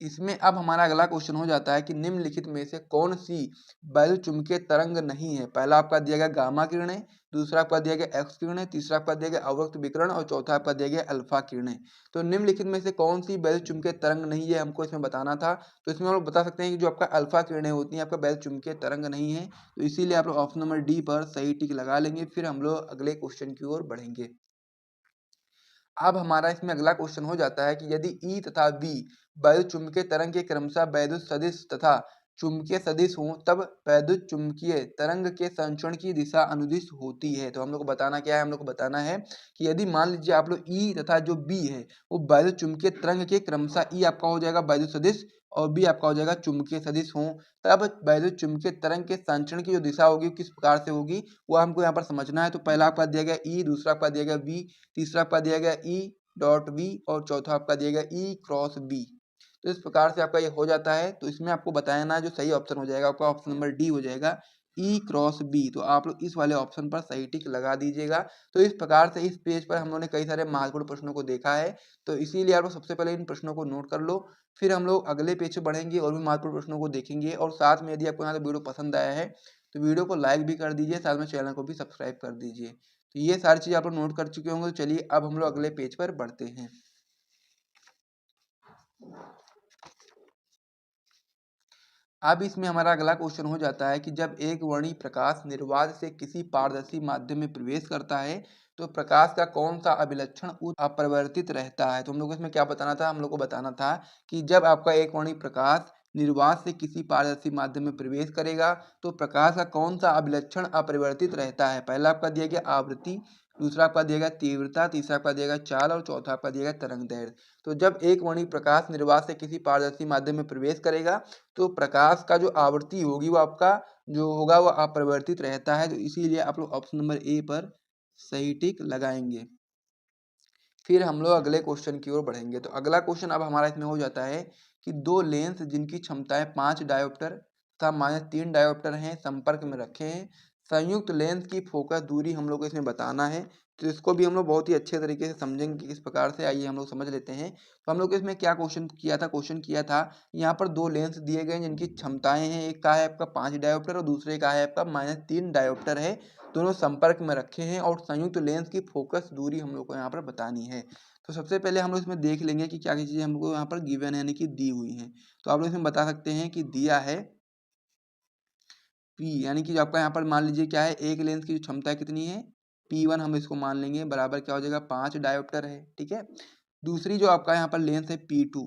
A: इसमें अब हमारा अगला क्वेश्चन हो जाता है कि निम्नलिखित में से कौन सी वैद्युत चुम्बकीय तरंग नहीं है। पहला आपका दिया गया गामा किरणें, दूसरा आपका दिया गया एक्स किरणें, तीसरा आपका दिया गया अवरक्त विकिरण और चौथा आपका दिया गया अल्फा किरणें। तो निम्नलिखित में से कौन सी वैद्युत चुम्बकीय तरंग नहीं है हमको इसमें बताना था। तो इसमें हम लोग बता सकते हैं कि जो आपका अल्फा किरणें होती हैं आपका वैद्युत चुम्बकीय तरंग नहीं है। तो इसीलिए आप लोग ऑप्शन नंबर डी पर सही टिक लगा लेंगे। फिर हम लोग अगले क्वेश्चन की ओर बढ़ेंगे। अब हमारा इसमें अगला क्वेश्चन हो जाता है कि यदि ई तथा बी वैद्युत चुम्बकीय तरंग के क्रमशः वैद्युत सदिश तथा चुम्बकीय सदिश हों तब वैद्युत चुम्बकीय तरंग के संचरण की दिशा अनुदिश होती है। तो हम लोग को बताना क्या है, हम लोग को बताना है कि यदि मान लीजिए आप लोग ई तथा जो बी है वो वैद्युत चुम्बकीय तरंग के क्रमशः ई आपका हो जाएगा वैद्युत सदिश और बी आपका हो जाएगा चुम्बकीय सदिश हों, तब वैद्युत चुम्बकीय तरंग के संचरण की जो दिशा होगी वो किस प्रकार से होगी वो हमको यहाँ पर समझना है। तो पहला आपका दिया गया ई, दूसरा आपका दिया गया बी, तीसरा आपका दिया गया ई डॉट बी और चौथा आपका दिया गया ई क्रॉस बी। तो इस प्रकार से आपका ये हो जाता है। तो इसमें आपको बताना जो सही ऑप्शन हो जाएगा आपका ऑप्शन नंबर डी हो जाएगा
B: ई क्रॉस बी, तो आप लोग इस वाले ऑप्शन पर सही टिक लगा दीजिएगा। तो इस प्रकार से इस पेज पर हम लोगों ने कई सारे महत्वपूर्ण प्रश्नों को देखा है, तो इसीलिए आप लोग सबसे पहले इन प्रश्नों को नोट कर लो, फिर हम लोग अगले पेज पे बढ़ेंगे और भी महत्वपूर्ण प्रश्नों को देखेंगे। और साथ में यदि आपको यहाँ वीडियो पसंद आया है तो वीडियो को लाइक भी कर दीजिए, साथ में चैनल को भी सब्सक्राइब कर दीजिए। तो ये सारी चीज़ आप लोग नोट कर चुके होंगे, तो चलिए अब हम लोग अगले पेज पर बढ़ते हैं। अब इसमें हमारा अगला क्वेश्चन हो जाता है कि जब एक वर्णी प्रकाश निर्वात से किसी पारदर्शी माध्यम में प्रवेश करता है तो प्रकाश का कौन सा अभिलक्षण अपरिवर्तित रहता है। तो हम लोग को इसमें क्या बताना था, हम लोग को बताना था कि जब आपका एक वर्णी प्रकाश निर्वात से किसी पारदर्शी माध्यम में प्रवेश करेगा तो प्रकाश का कौन सा अभिलक्षण अपरिवर्तित रहता है। पहला आपका दिया गया आवृत्ति, दूसरा आपका दिया गया तीव्रता, तीसरा आपका दिया गया चाल और चौथा आपका दिया गया तरंग दैर्ध्य। तो जब एक वर्णी प्रकाश निर्वात से किसी पारदर्शी माध्यम में प्रवेश करेगा तो प्रकाश का जो आवृत्ति होगी वो आपका जो होगा वो अपरिवर्तित रहता है। तो इसीलिए आप लोग ऑप्शन नंबर ए पर सही टिक लगाएंगे। फिर हम लोग अगले क्वेश्चन की ओर बढ़ेंगे। तो अगला क्वेश्चन अब हमारा इसमें हो जाता है कि दो लेंस जिनकी क्षमताएं 5 डायोप्टर तथा -3 डायोप्टर हैं संपर्क में रखे हैं। संयुक्त लेंस की फोकस दूरी हम लोग को इसमें बताना है। तो इसको भी हम लोग बहुत ही अच्छे तरीके से समझेंगे कि किस प्रकार से, आइए हम लोग समझ लेते हैं। तो हम लोग इसमें क्या क्वेश्चन किया था, यहाँ पर दो लेंस दिए गए जिनकी क्षमताएं हैं, एक का है आपका 5 डायोप्टर और दूसरे का है आपका -3 डायोप्टर है। दोनों संपर्क में रखे हैं और संयुक्त लेंस की फोकस दूरी हम लोग को यहाँ पर बतानी है। तो सबसे पहले हम लोग इसमें देख लेंगे कि क्या क्या चीज़ें हमको यहाँ पर गिवन है, यानी कि दी हुई हैं। तो आप लोग इसमें बता सकते हैं कि दिया है P, यानी कि जो आपका यहाँ पर मान लीजिए क्या है, एक लेंस की जो क्षमता कितनी है P1, हम इसको मान लेंगे बराबर क्या हो जाएगा 5 डायोप्टर है, ठीक है। दूसरी जो आपका यहाँ पर लेंस है P2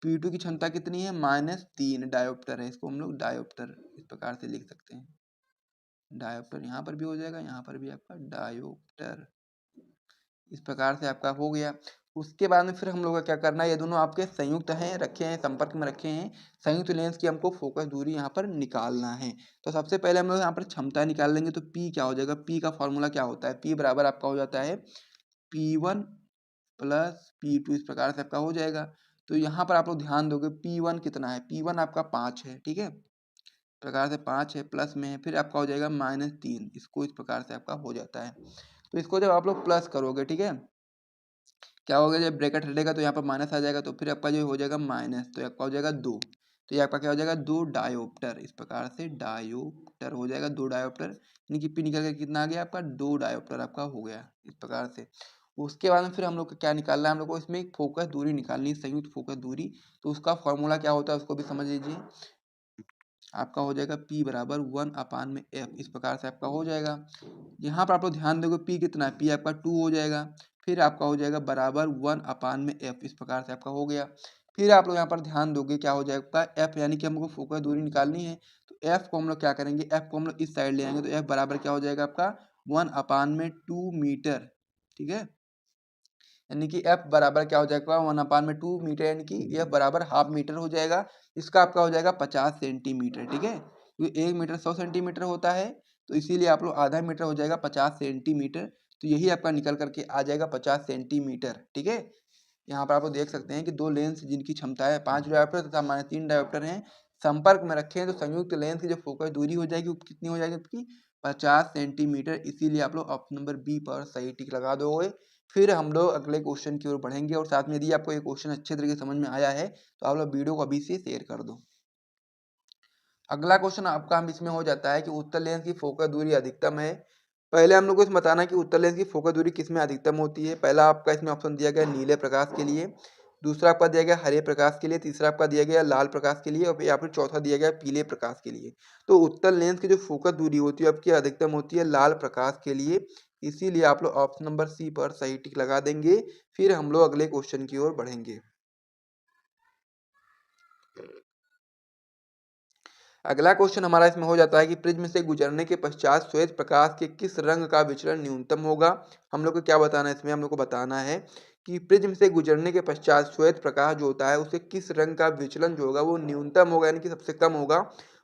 B: की क्षमता कितनी है -3 डायोप्टर है, इसको हम लोग डायोप्टर इस प्रकार से लिख सकते हैं। डायोप्टर यहाँ पर भी हो जाएगा, यहाँ पर भी आपका डायोप्टर, इस प्रकार से आपका हो गया। उसके बाद में फिर हम लोग का क्या करना है, ये दोनों आपके संयुक्त हैं, रखे हैं, संपर्क में रखे हैं। संयुक्त लेंस की हमको फोकस दूरी यहाँ पर निकालना है। तो सबसे पहले हम लोग यहाँ पर क्षमता निकाल लेंगे। तो P क्या हो जाएगा, P का फॉर्मूला क्या होता है, P बराबर आपका हो जाता है P1 प्लस P2, इस प्रकार से आपका हो जाएगा। तो यहाँ पर आप लोग ध्यान दोगे P1 कितना है, P1 आपका 5 है, ठीक है, प्रकार से 5 है, प्लस में है, फिर आपका हो जाएगा -3, इसको इस प्रकार से आपका हो जाता है। तो इसको जब आप लोग प्लस करोगे, ठीक है, क्या होगा, जब ब्रैकेट हटेगा तो यहाँ पर माइनस आ जाएगा, तो फिर आपका जो हो जाएगा माइनस, तो आपका हो जाएगा 2। तो ये आपका क्या हो जाएगा 2 डायोप्टर, इस प्रकार से डायोप्टर हो जाएगा 2 डायोप्टर, यानी कि P निकल के कितना आ गया आपका 2 डायोप्टर आपका हो गया इस प्रकार से। उसके बाद में फिर हम लोग को क्या निकालना है, हम लोग को इसमें एक फोकस दूरी निकालनी है, संयुक्त फोकस दूरी। तो उसका फॉर्मूला क्या होता है उसको भी समझ लीजिए। आपका हो जाएगा P बराबर 1/f, इस प्रकार से आपका हो जाएगा। यहाँ पर आप लोग ध्यान दोगे P कितना है, P आपका 2 हो जाएगा, फिर आपका हो जाएगा बराबर 1/f, इस प्रकार से आपका हो गया। फिर आप लोग यहाँ पर ध्यान दोगे क्या हो जाएगा f, यानी कि हमको फोकस दूरी निकालनी है। तो f को हम लोग क्या करेंगे, f को हम लोग इस साइड ले आएंगे, तो f बराबर क्या हो जाएगा आपका 1/2 मीटर, ठीक है, यानी कि f बराबर क्या हो जाएगा 1/2 मीटर, यानी कि f बराबर हाफ मीटर हो जाएगा। इसका आपका हो जाएगा 50 सेंटीमीटर, ठीक है, क्योंकि 1 मीटर 100 सेंटीमीटर होता है, तो इसीलिए आप लोग आधा मीटर हो जाएगा 50 सेंटीमीटर। तो यही आपका निकल करके आ जाएगा 50 सेंटीमीटर, ठीक है। यहाँ पर आप लोग देख सकते हैं कि दो लेंस जिनकी क्षमता है 5 डायोप्टर तथा -3 डायोप्टर हैं, संपर्क में रखे हैं, तो संयुक्त लेंस की जो फोकस दूरी हो जाएगी वो कितनी हो जाएगी आपकी 50 सेंटीमीटर। इसीलिए आप लोग ऑप्शन नंबर बी पर सही टिक लगा दोगे। फिर हम लोग अगले क्वेश्चन की ओर बढ़ेंगे, और साथ में यदि आपको ये क्वेश्चन अच्छे तरीके से समझ में आया है तो आप लोग वीडियो को अभी से शेयर कर दो। अगला क्वेश्चन आपका हम इसमें हो जाता है कि उत्तल लेंस की फोकस दूरी अधिकतम है। पहले हम लोग को इसमें बताना है कि उत्तल लेंस की फोकस दूरी किसमें अधिकतम होती है। पहला आपका इसमें ऑप्शन दिया गया नीले प्रकाश के लिए, दूसरा आपका दिया गया हरे प्रकाश के लिए, तीसरा आपका दिया गया लाल प्रकाश के लिए, और या फिर चौथा दिया गया पीले प्रकाश के लिए। तो उत्तल लेंस की जो फोकस दूरी होती है आपकी अधिकतम होती है लाल प्रकाश के लिए। इसीलिए आप लोग ऑप्शन नंबर सी पर सही टिक लगा देंगे। फिर हम लोग अगले क्वेश्चन की ओर बढ़ेंगे। अगला क्वेश्चन हमारा इसमें हो जाता है कि प्रिज्म से गुजरने के पश्चात श्वेत प्रकाश के किस रंग का विचलन न्यूनतम होगा। हम लोग को क्या बताना है इसमें, हम लोग को बताना है कि प्रिज्म से गुजरने के पश्चात श्वेत प्रकाश जो होता है उसके किस रंग का विचलन जो होगा वो न्यूनतम होगा, यानी कि सबसे कम होगा।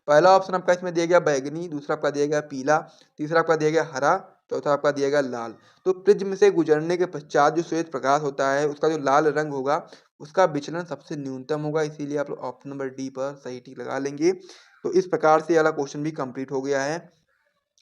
B: पहला ऑप्शन आपका इसमें दिया गया बैगनी, दूसरा आपका दिया गया पीला, तीसरा आपका दिया गया हरा, चौथा आपका दिया गया लाल। तो प्रिज्म से गुजरने के पश्चात जो श्वेत प्रकाश होता है उसका जो लाल रंग होगा उसका विचलन सबसे न्यूनतम होगा। इसीलिए आप लोग ऑप्शन नंबर डी पर सही टिक लगा लेंगे। तो इस प्रकार से ये वाला क्वेश्चन भी कंप्लीट हो गया है।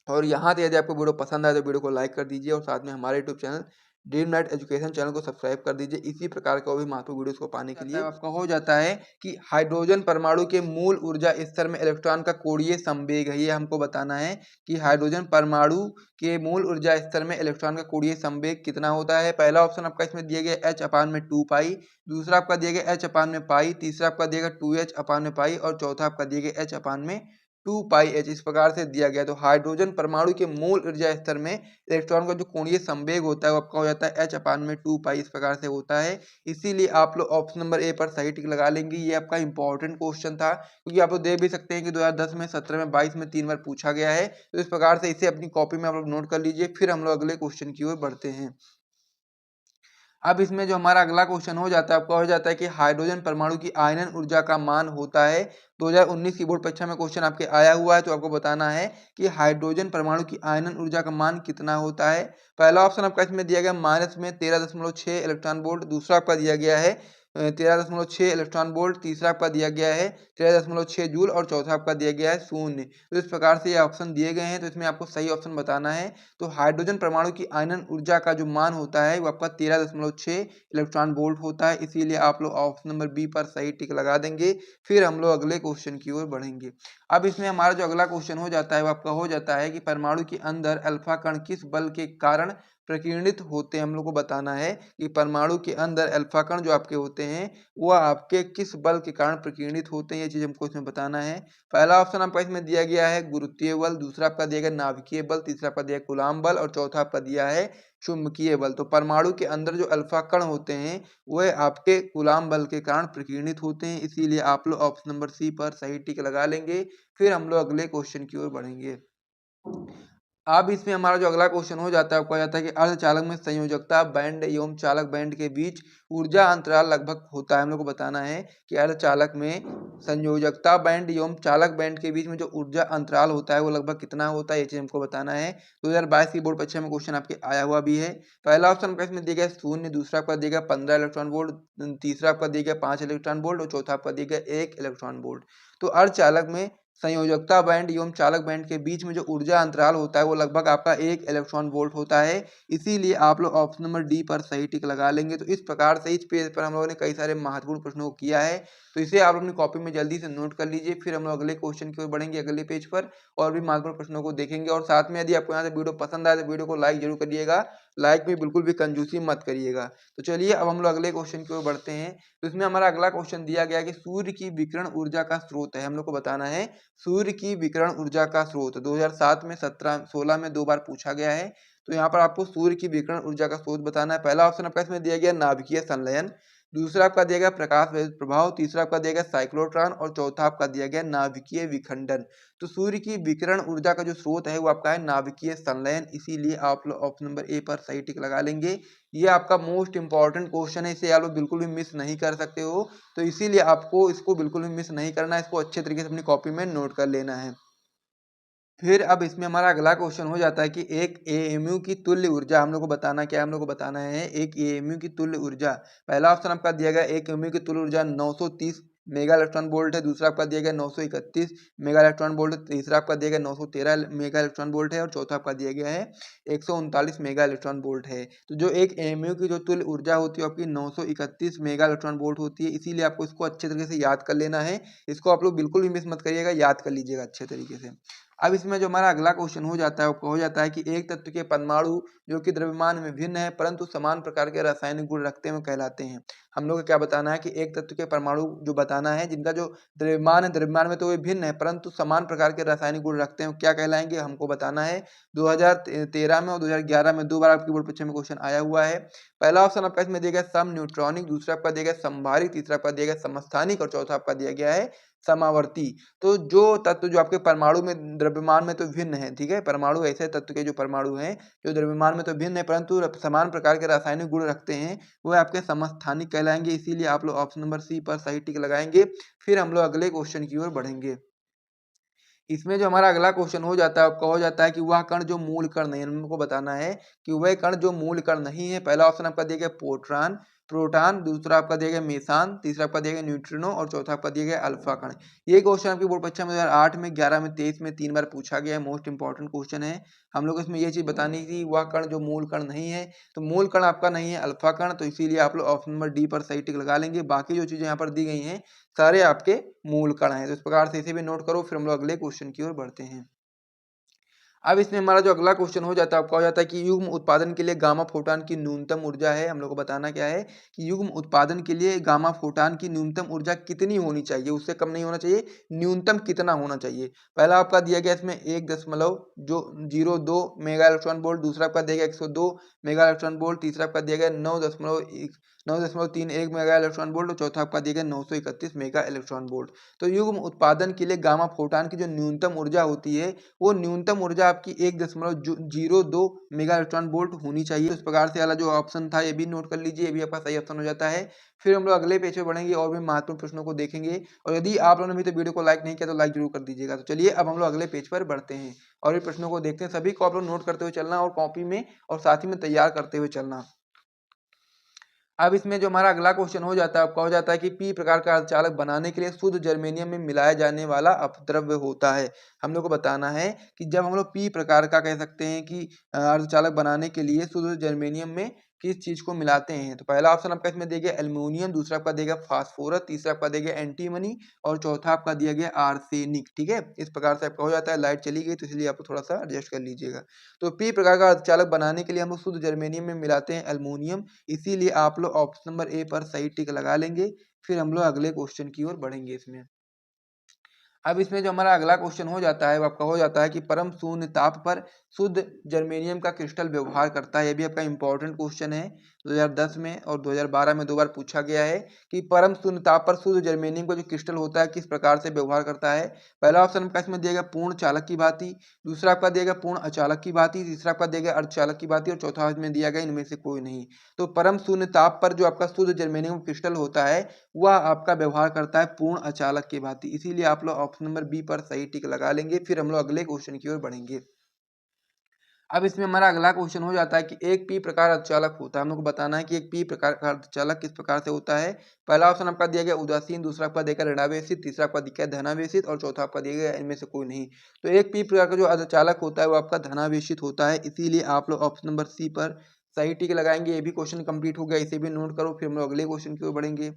B: और यहाँ से यदि आपको वीडियो पसंद आए तो वीडियो को लाइक कर दीजिए और साथ में हमारे YouTube channel dream night education channel को सब्सक्राइब कर दीजिए इसी प्रकार के और भी महत्वपूर्ण वीडियोस को पाने के लिए। आपका हो जाता है कि हाइड्रोजन परमाणु के मूल ऊर्जा स्तर में इलेक्ट्रॉन का कोणीय संवेग है, ये हमको बताना है कि हाइड्रोजन परमाणु के मूल ऊर्जा स्तर में इलेक्ट्रॉन का कोणीय संवेग कितना होता है। पहला ऑप्शन आपका इसमें दिया गया h/2 पाई, दूसरा आपका दिया गया h/पाई, तीसरा आपका दिया गया 2h/पाई और चौथा आपका दिया गया h/2 पाई h। इस प्रकार से दिया गया। तो हाइड्रोजन परमाणु के मूल ऊर्जा स्तर में इलेक्ट्रॉन का जो कोणीय संवेग होता है वो आपका हो जाता है h/2 पाई, इस प्रकार से होता है। इसीलिए आप लोग ऑप्शन नंबर ए पर सही टिक लगा लेंगे। ये आपका इंपॉर्टेंट क्वेश्चन था क्योंकि आप लोग देख भी सकते हैं कि 2010 में, 17 में, 22 में 3 बार पूछा गया है। तो इस प्रकार से इसे अपनी कॉपी में आप लोग नोट कर लीजिए। फिर हम लोग अगले क्वेश्चन की ओर बढ़ते हैं। अब इसमें जो हमारा अगला क्वेश्चन हो जाता है आपका हो जाता है कि हाइड्रोजन परमाणु की आयनन ऊर्जा का मान होता है। 2019 की बोर्ड परीक्षा में क्वेश्चन आपके आया हुआ है, तो आपको बताना है कि हाइड्रोजन परमाणु की आयनन ऊर्जा का मान कितना होता है। पहला ऑप्शन आपका इसमें दिया गया माइनस में 13.6 इलेक्ट्रॉन वोल्ट, दूसरा आपका दिया गया है 13.6 इलेक्ट्रॉन वोल्ट, तीसरा आपका दिया गया है 13.6 जूल और चौथा आपका दिया गया है 0। तो इस प्रकार से ये ऑप्शन दिए गए हैं, तो इसमें आपको सही ऑप्शन बताना है। तो हाइड्रोजन परमाणु की आयनन ऊर्जा का जो मान होता है वो आपका 13.6 इलेक्ट्रॉन वोल्ट होता है। इसीलिए आप लोग ऑप्शन नंबर बी पर सही टिक लगा देंगे। फिर हम लोग अगले क्वेश्चन की ओर बढ़ेंगे। अब इसमें हमारा जो अगला क्वेश्चन हो जाता है वो आपका हो जाता है कि परमाणु के अंदर अल्फा कण किस बल के कारण प्रकीर्णित होते हैं। हम लोग को बताना है कि परमाणु के अंदर अल्फा कण जो आपके होते हैं वो आपके किस बल के कारण प्रकीर्णित होते हैं, ये चीज हमको इसमें बताना है। पहला ऑप्शन आपका इसमें दिया गया है गुरुत्वीय बल, दूसरा आपका दिया गया नाभिकीय बल, तीसरा आपका दिया कूलाम बल और चौथा आपका दिया है चुंबकीय बल। तो परमाणु के अंदर जो अल्फा कण होते हैं वह आपके कूलाम बल के कारण प्रकीर्णित होते हैं। इसीलिए आप लोग ऑप्शन नंबर सी पर सही टिक लगा लेंगे। फिर हम लोग अगले क्वेश्चन की ओर बढ़ेंगे। अब इसमें हमारा जो अगला क्वेश्चन हो जाता है आपको जाता है कि अर्धचालक में संयोजकता बैंड एवं चालक बैंड के बीच ऊर्जा अंतराल लगभग होता है। हम लोग को बताना है कि अर्धचालक में संयोजकता बैंड एवं चालक बैंड के बीच में जो ऊर्जा अंतराल होता है वो लगभग कितना होता है, ये चीज हमको बताना है। 2022 की बोर्ड परीक्षा में क्वेश्चन आपके आया हुआ भी है। पहला ऑप्शन आपका इसमें दिया गया 0, दूसरा आपका दिया गया 15 इलेक्ट्रॉन वोल्ट, तीसरा आपका दिया गया 5 इलेक्ट्रॉन वोल्ट और चौथा आपका दिया गया 1 इलेक्ट्रॉन वोल्ट। तो अर्धचालक में संयोजकता बैंड एवं चालक बैंड के बीच में जो ऊर्जा अंतराल होता है वो लगभग आपका 1 इलेक्ट्रॉन वोल्ट होता है। इसीलिए आप लोग ऑप्शन नंबर डी पर सही टिक लगा लेंगे। तो इस प्रकार से इस पेज पर हम लोगों ने कई सारे महत्वपूर्ण प्रश्नों को किया है, तो इसे आप अपनी कॉपी में जल्दी से नोट कर लीजिए। फिर हम लोग अगले क्वेश्चन की ओर बढ़ेंगे, अगले पेज पर और भी महत्वपूर्ण प्रश्नों को देखेंगे। और साथ में यदि आपको यहाँ से वीडियो पसंद आए तो वीडियो को लाइक जरूर करिएगा, लाइक में बिल्कुल भी कंजूसी मत करिएगा। तो चलिए अब हम लोग अगले क्वेश्चन की ओर बढ़ते हैं। तो इसमें हमारा अगला क्वेश्चन दिया गया कि सूर्य की विकिरण ऊर्जा का स्रोत है। हम लोग को बताना है सूर्य की विकिरण ऊर्जा का स्रोत। 2007 में, 17, 16 में 2 बार पूछा गया है। तो यहाँ पर आपको सूर्य की विकिरण ऊर्जा का स्रोत बताना है। पहला ऑप्शन आपका इसमें दिया गया नाभिकीय संलयन, दूसरा आपका दिया गया प्रकाश विद्युत प्रभाव, तीसरा आपका दिया गया साइक्लोट्रॉन और चौथा आपका दिया गया नाभिकीय विखंडन। तो सूर्य की विकिरण ऊर्जा का जो स्रोत है वो आपका है नाभिकीय संलयन। इसीलिए आप लोग ऑप्शन नंबर ए पर सही टिक लगा लेंगे। ये आपका मोस्ट इंपॉर्टेंट क्वेश्चन है, इसे आप लोग बिल्कुल भी मिस नहीं कर सकते हो। तो इसीलिए आपको इसको बिल्कुल भी मिस नहीं करना है, इसको अच्छे तरीके से अपनी कॉपी में नोट कर लेना है। फिर अब इसमें हमारा अगला क्वेश्चन हो जाता है कि एक एएमयू की तुल्य ऊर्जा। हम लोग को बताना क्या है, हम लोग को बताना है एक एएमयू की तुल्य ऊर्जा। पहला ऑप्शन आपका दिया गया एक एएमयू की तुल्य ऊर्जा 930 मेगा इलेक्ट्रॉन वोल्ट है, दूसरा आपका दिया गया 931 मेगा इलेक्ट्रॉन वोल्ट, तीसरा आपका दिया गया 913 मेगा इलेक्ट्रॉन वोल्ट है और चौथा आपका दिया गया है 139 मेगा इलेक्ट्रॉन वोल्ट है। तो जो एक एएमयू की जो तुल्य ऊर्जा होती है आपकी 931 मेगा इलेक्ट्रॉन वोल्ट होती है। इसीलिए आपको इसको अच्छे तरीके से याद कर लेना है। इसको आप लोग बिल्कुल भी मिस मत करिएगा, याद कर लीजिएगा अच्छे तरीके से। अब इसमें जो हमारा अगला क्वेश्चन हो जाता है वो हो जाता है कि एक तत्व के परमाणु जो कि द्रव्यमान में भिन्न है परंतु समान प्रकार के रासायनिक गुण रखते हुए कहलाते हैं। हम लोग को क्या बताना है कि एक तत्व के परमाणु जो बताना है जिनका जो द्रव्यमान है, द्रव्यमान में तो वे भिन्न है परंतु समान प्रकार के रासायनिक गुण रखते हैं, क्या कहलाएंगे हमको बताना है। 2013 में और 2011 में 2 बार आपकी बोर्ड परीक्षा में क्वेश्चन आया हुआ है। पहला ऑप्शन आपका इसमें दिया गया सम न्यूट्रॉनिक, दूसरा आपका दिया गया समभारिक, तीसरा आपका दिया गया समस्थानिक और चौथा आपका दिया गया है समावर्ती। तो जो तत्व जो आपके परमाणु में द्रव्यमान में तो भिन्न है, ठीक है, परमाणु ऐसे तत्व के जो परमाणु हैं जो द्रव्यमान में तो भिन्न है परंतु समान प्रकार के रासायनिक गुण रखते हैं वो आपके समस्थानिक कहलाएंगे। इसीलिए आप लोग ऑप्शन नंबर सी पर सही टिक लगाएंगे। फिर हम लोग अगले क्वेश्चन की ओर बढ़ेंगे। इसमें जो हमारा अगला क्वेश्चन हो जाता है आपका हो जाता है कि वह कण जो मूल कण नहीं है। हमको बताना है कि वह कण जो मूल कण नहीं है। पहला ऑप्शन आपका दिया गया प्रोटॉन,
A: प्रोटॉन, दूसरा आपका दिया गया मेसान, तीसरा आपका दिया गया न्यूट्रिनो और चौथा आपका दिया गया अल्फा कण। ये क्वेश्चन आपकी बोर्ड परीक्षा में 2008 में, 11 में, 23 में 3 बार पूछा गया है। मोस्ट इंपॉर्टेंट क्वेश्चन है। हम लोग इसमें ये चीज बतानी थी, वह कण जो मूल कण नहीं है, तो मूल कण आपका नहीं है अल्फा कण, तो इसीलिए आप लोग ऑप्शन नंबर डी पर सही टिक लगा लेंगे। बाकी जो चीजें यहाँ पर दी गई हैं सारे आपके मूल कण हैं, तो इस प्रकार से इसे भी नोट करो। फिर हम लोग अगले क्वेश्चन की ओर बढ़ते हैं। अब इसमें हमारा जो अगला क्वेश्चन हो जाता है, आपका हो जाता है कि युग्म उत्पादन के लिए गामा फोटॉन की न्यूनतम ऊर्जा है। हम लोग को बताना क्या है कि युग्म उत्पादन के लिए गामा फोटॉन की न्यूनतम ऊर्जा कितनी होनी चाहिए, उससे कम नहीं होना चाहिए, न्यूनतम कितना होना चाहिए। पहला आपका दिया गया इसमें 1.02 मेगा इलेक्ट्रॉन वोल्ट, दूसरा आपका दिया गया 102 मेगा इलेक्ट्रॉन वोल्ट, तीसरा आपका दिया गया 9.31 मेगा इलेक्ट्रॉन वोल्ट और चौथा आपका दिया गया 931 मेगा इलेक्ट्रॉन वोल्ट। तो युग्म उत्पादन के लिए गामा फोटॉन की जो न्यूनतम ऊर्जा होती है, वो न्यूनतम ऊर्जा आपकी 1.02 मेगा इलेक्ट्रॉन वोल्ट होनी चाहिए। इस प्रकार से वाला जो ऑप्शन था ये भी नोट कर लीजिए, ये भी आपका सही ऑप्शन हो जाता है। फिर हम लोग अगले पेज पे बढ़ेंगे और भी महत्वपूर्ण प्रश्नों को देखेंगे। और यदि आप लोगों ने अभी तो वीडियो को लाइक नहीं किया तो लाइक जरूर कर दीजिएगा। तो चलिए अब हम लोग अगले पेज पर बढ़ते हैं और ये प्रश्नों को देखते हैं। सभी को आप लोग नोट करते हुए चलना और कॉपी में और साथ ही में तैयार करते हुए चलना। अब इसमें जो हमारा अगला क्वेश्चन हो जाता है, आपका हो जाता है कि पी प्रकार का अर्धचालक बनाने के लिए शुद्ध जर्मेनियम में मिलाया जाने वाला अपद्रव्य होता है। हम लोग को बताना है कि जब हम लोग पी प्रकार का कह सकते हैं कि अर्धचालक बनाने के लिए शुद्ध जर्मेनियम में किस चीज को मिलाते हैं, तो पहला ऑप्शन आपका इसमें दिया गया एल्युमिनियम, दूसरा आपका दिया गया फास्फोरस, तीसरा आपका दिया गया एंटीमनी और चौथा आपका दिया गया आर्सेनिक। ठीक है, इस प्रकार से आपका हो जाता है। लाइट चली गई तो इसलिए आपको थोड़ा सा एडजस्ट कर लीजिएगा। तो पी प्रकार का अर्धचालक बनाने के लिए हम लोग शुद्ध जर्मेनियम में मिलाते हैं एल्युमिनियम, इसीलिए आप लोग ऑप्शन नंबर ए पर सही टिक लगा लेंगे। फिर हम लोग अगले क्वेश्चन की ओर बढ़ेंगे इसमें। अब इसमें जो हमारा अगला क्वेश्चन हो जाता है वो आपका हो जाता है कि परम शून्य ताप पर शुद्ध जर्मेनियम का क्रिस्टल व्यवहार करता है। ये भी आपका इंपॉर्टेंट क्वेश्चन है, 2010 में और 2012 में 2 बार पूछा गया है कि परम शून्य ताप पर शुद्ध जर्मेनियम का जो क्रिस्टल होता है किस प्रकार से व्यवहार करता है। पहला ऑप्शन आपका इसमें दिया गया पूर्ण चालक की भांति, दूसरा आपका दिया गया पूर्ण अचालक की भांति, तीसरा आपका दिया गया अर्धचालक की भांति और चौथा इसमें दिया गया इनमें से कोई नहीं। तो परम शून्य ताप पर जो आपका शुद्ध जर्मेनियम क्रिस्टल होता है वह आपका व्यवहार करता है पूर्ण अचालक की भांति, इसीलिए आप लोग ऑप्शन नंबर बी पर सही टिक लगा लेंगे। फिर हम लोग अगले क्वेश्चन की ओर बढ़ेंगे। अब इसमें हमारा अगला क्वेश्चन हो जाता है कि एक पी प्रकार अर्धचालक होता है। हम लोग को बताना है कि एक पी प्रकार का अर्धचालक किस प्रकार से होता है। पहला ऑप्शन आपका दिया गया उदासीन, दूसरा आपका दिया गया ऋणावेशित, तीसरा आपका दिया गया धनावेशित और चौथा आपका दिया गया इनमें से कोई नहीं। तो एक पी प्रकार का जो अर्धचालक होता है वो आपका धनावेशित होता है, इसीलिए आप लोग ऑप्शन नंबर सी पर सही टिक लगाएंगे। ये भी क्वेश्चन कंप्लीट हो गया, इसे भी नोट करो। फिर हम लोग अगले क्वेश्चन की ओर बढ़ेंगे।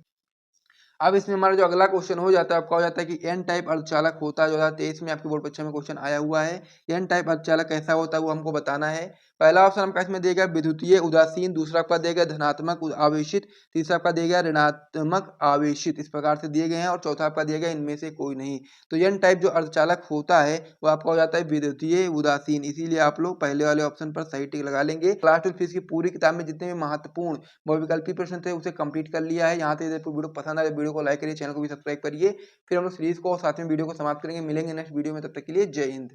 A: अब इसमें हमारा जो अगला क्वेश्चन हो जाता है आपका हो जाता है कि एन टाइप अर्धचालक होता है। 2023 में आपकी बोर्ड परीक्षा में क्वेश्चन आया हुआ है। एन टाइप अर्धचालक कैसा होता है वो हमको बताना है। पहला ऑप्शन आपका इसमें देगा विद्युतीय उदासीन, दूसरा आपका देगा धनात्मक आवेशित, तीसरा आपका देगा ऋणात्मक आवेशित, इस प्रकार से दिए गए हैं और चौथा आपका दिया गया इनमें से कोई नहीं। तो एन टाइप जो अर्धचालक होता है वो आपका हो जाता है विद्युतीय उदासीन, इसीलिए आप लोग पहले वाले ऑप्शन पर सही टिक लगा लेंगे। क्लास 12 फिजिक्स की पूरी किताब में जितने भी महत्वपूर्ण बहुविकल्पी प्रश्न थे उसे कंप्लीट कर लिया है। यहाँ तक यदि वीडियो पसंद आए वीडियो को लाइक करिए, चैनल को भी सब्सक्राइब करिए। फिर हम लोग सीरीज को साथ में वीडियो को समाप्त करेंगे। मिलेंगे नेक्स्ट वीडियो में, तब तक के लिए जय हिंद।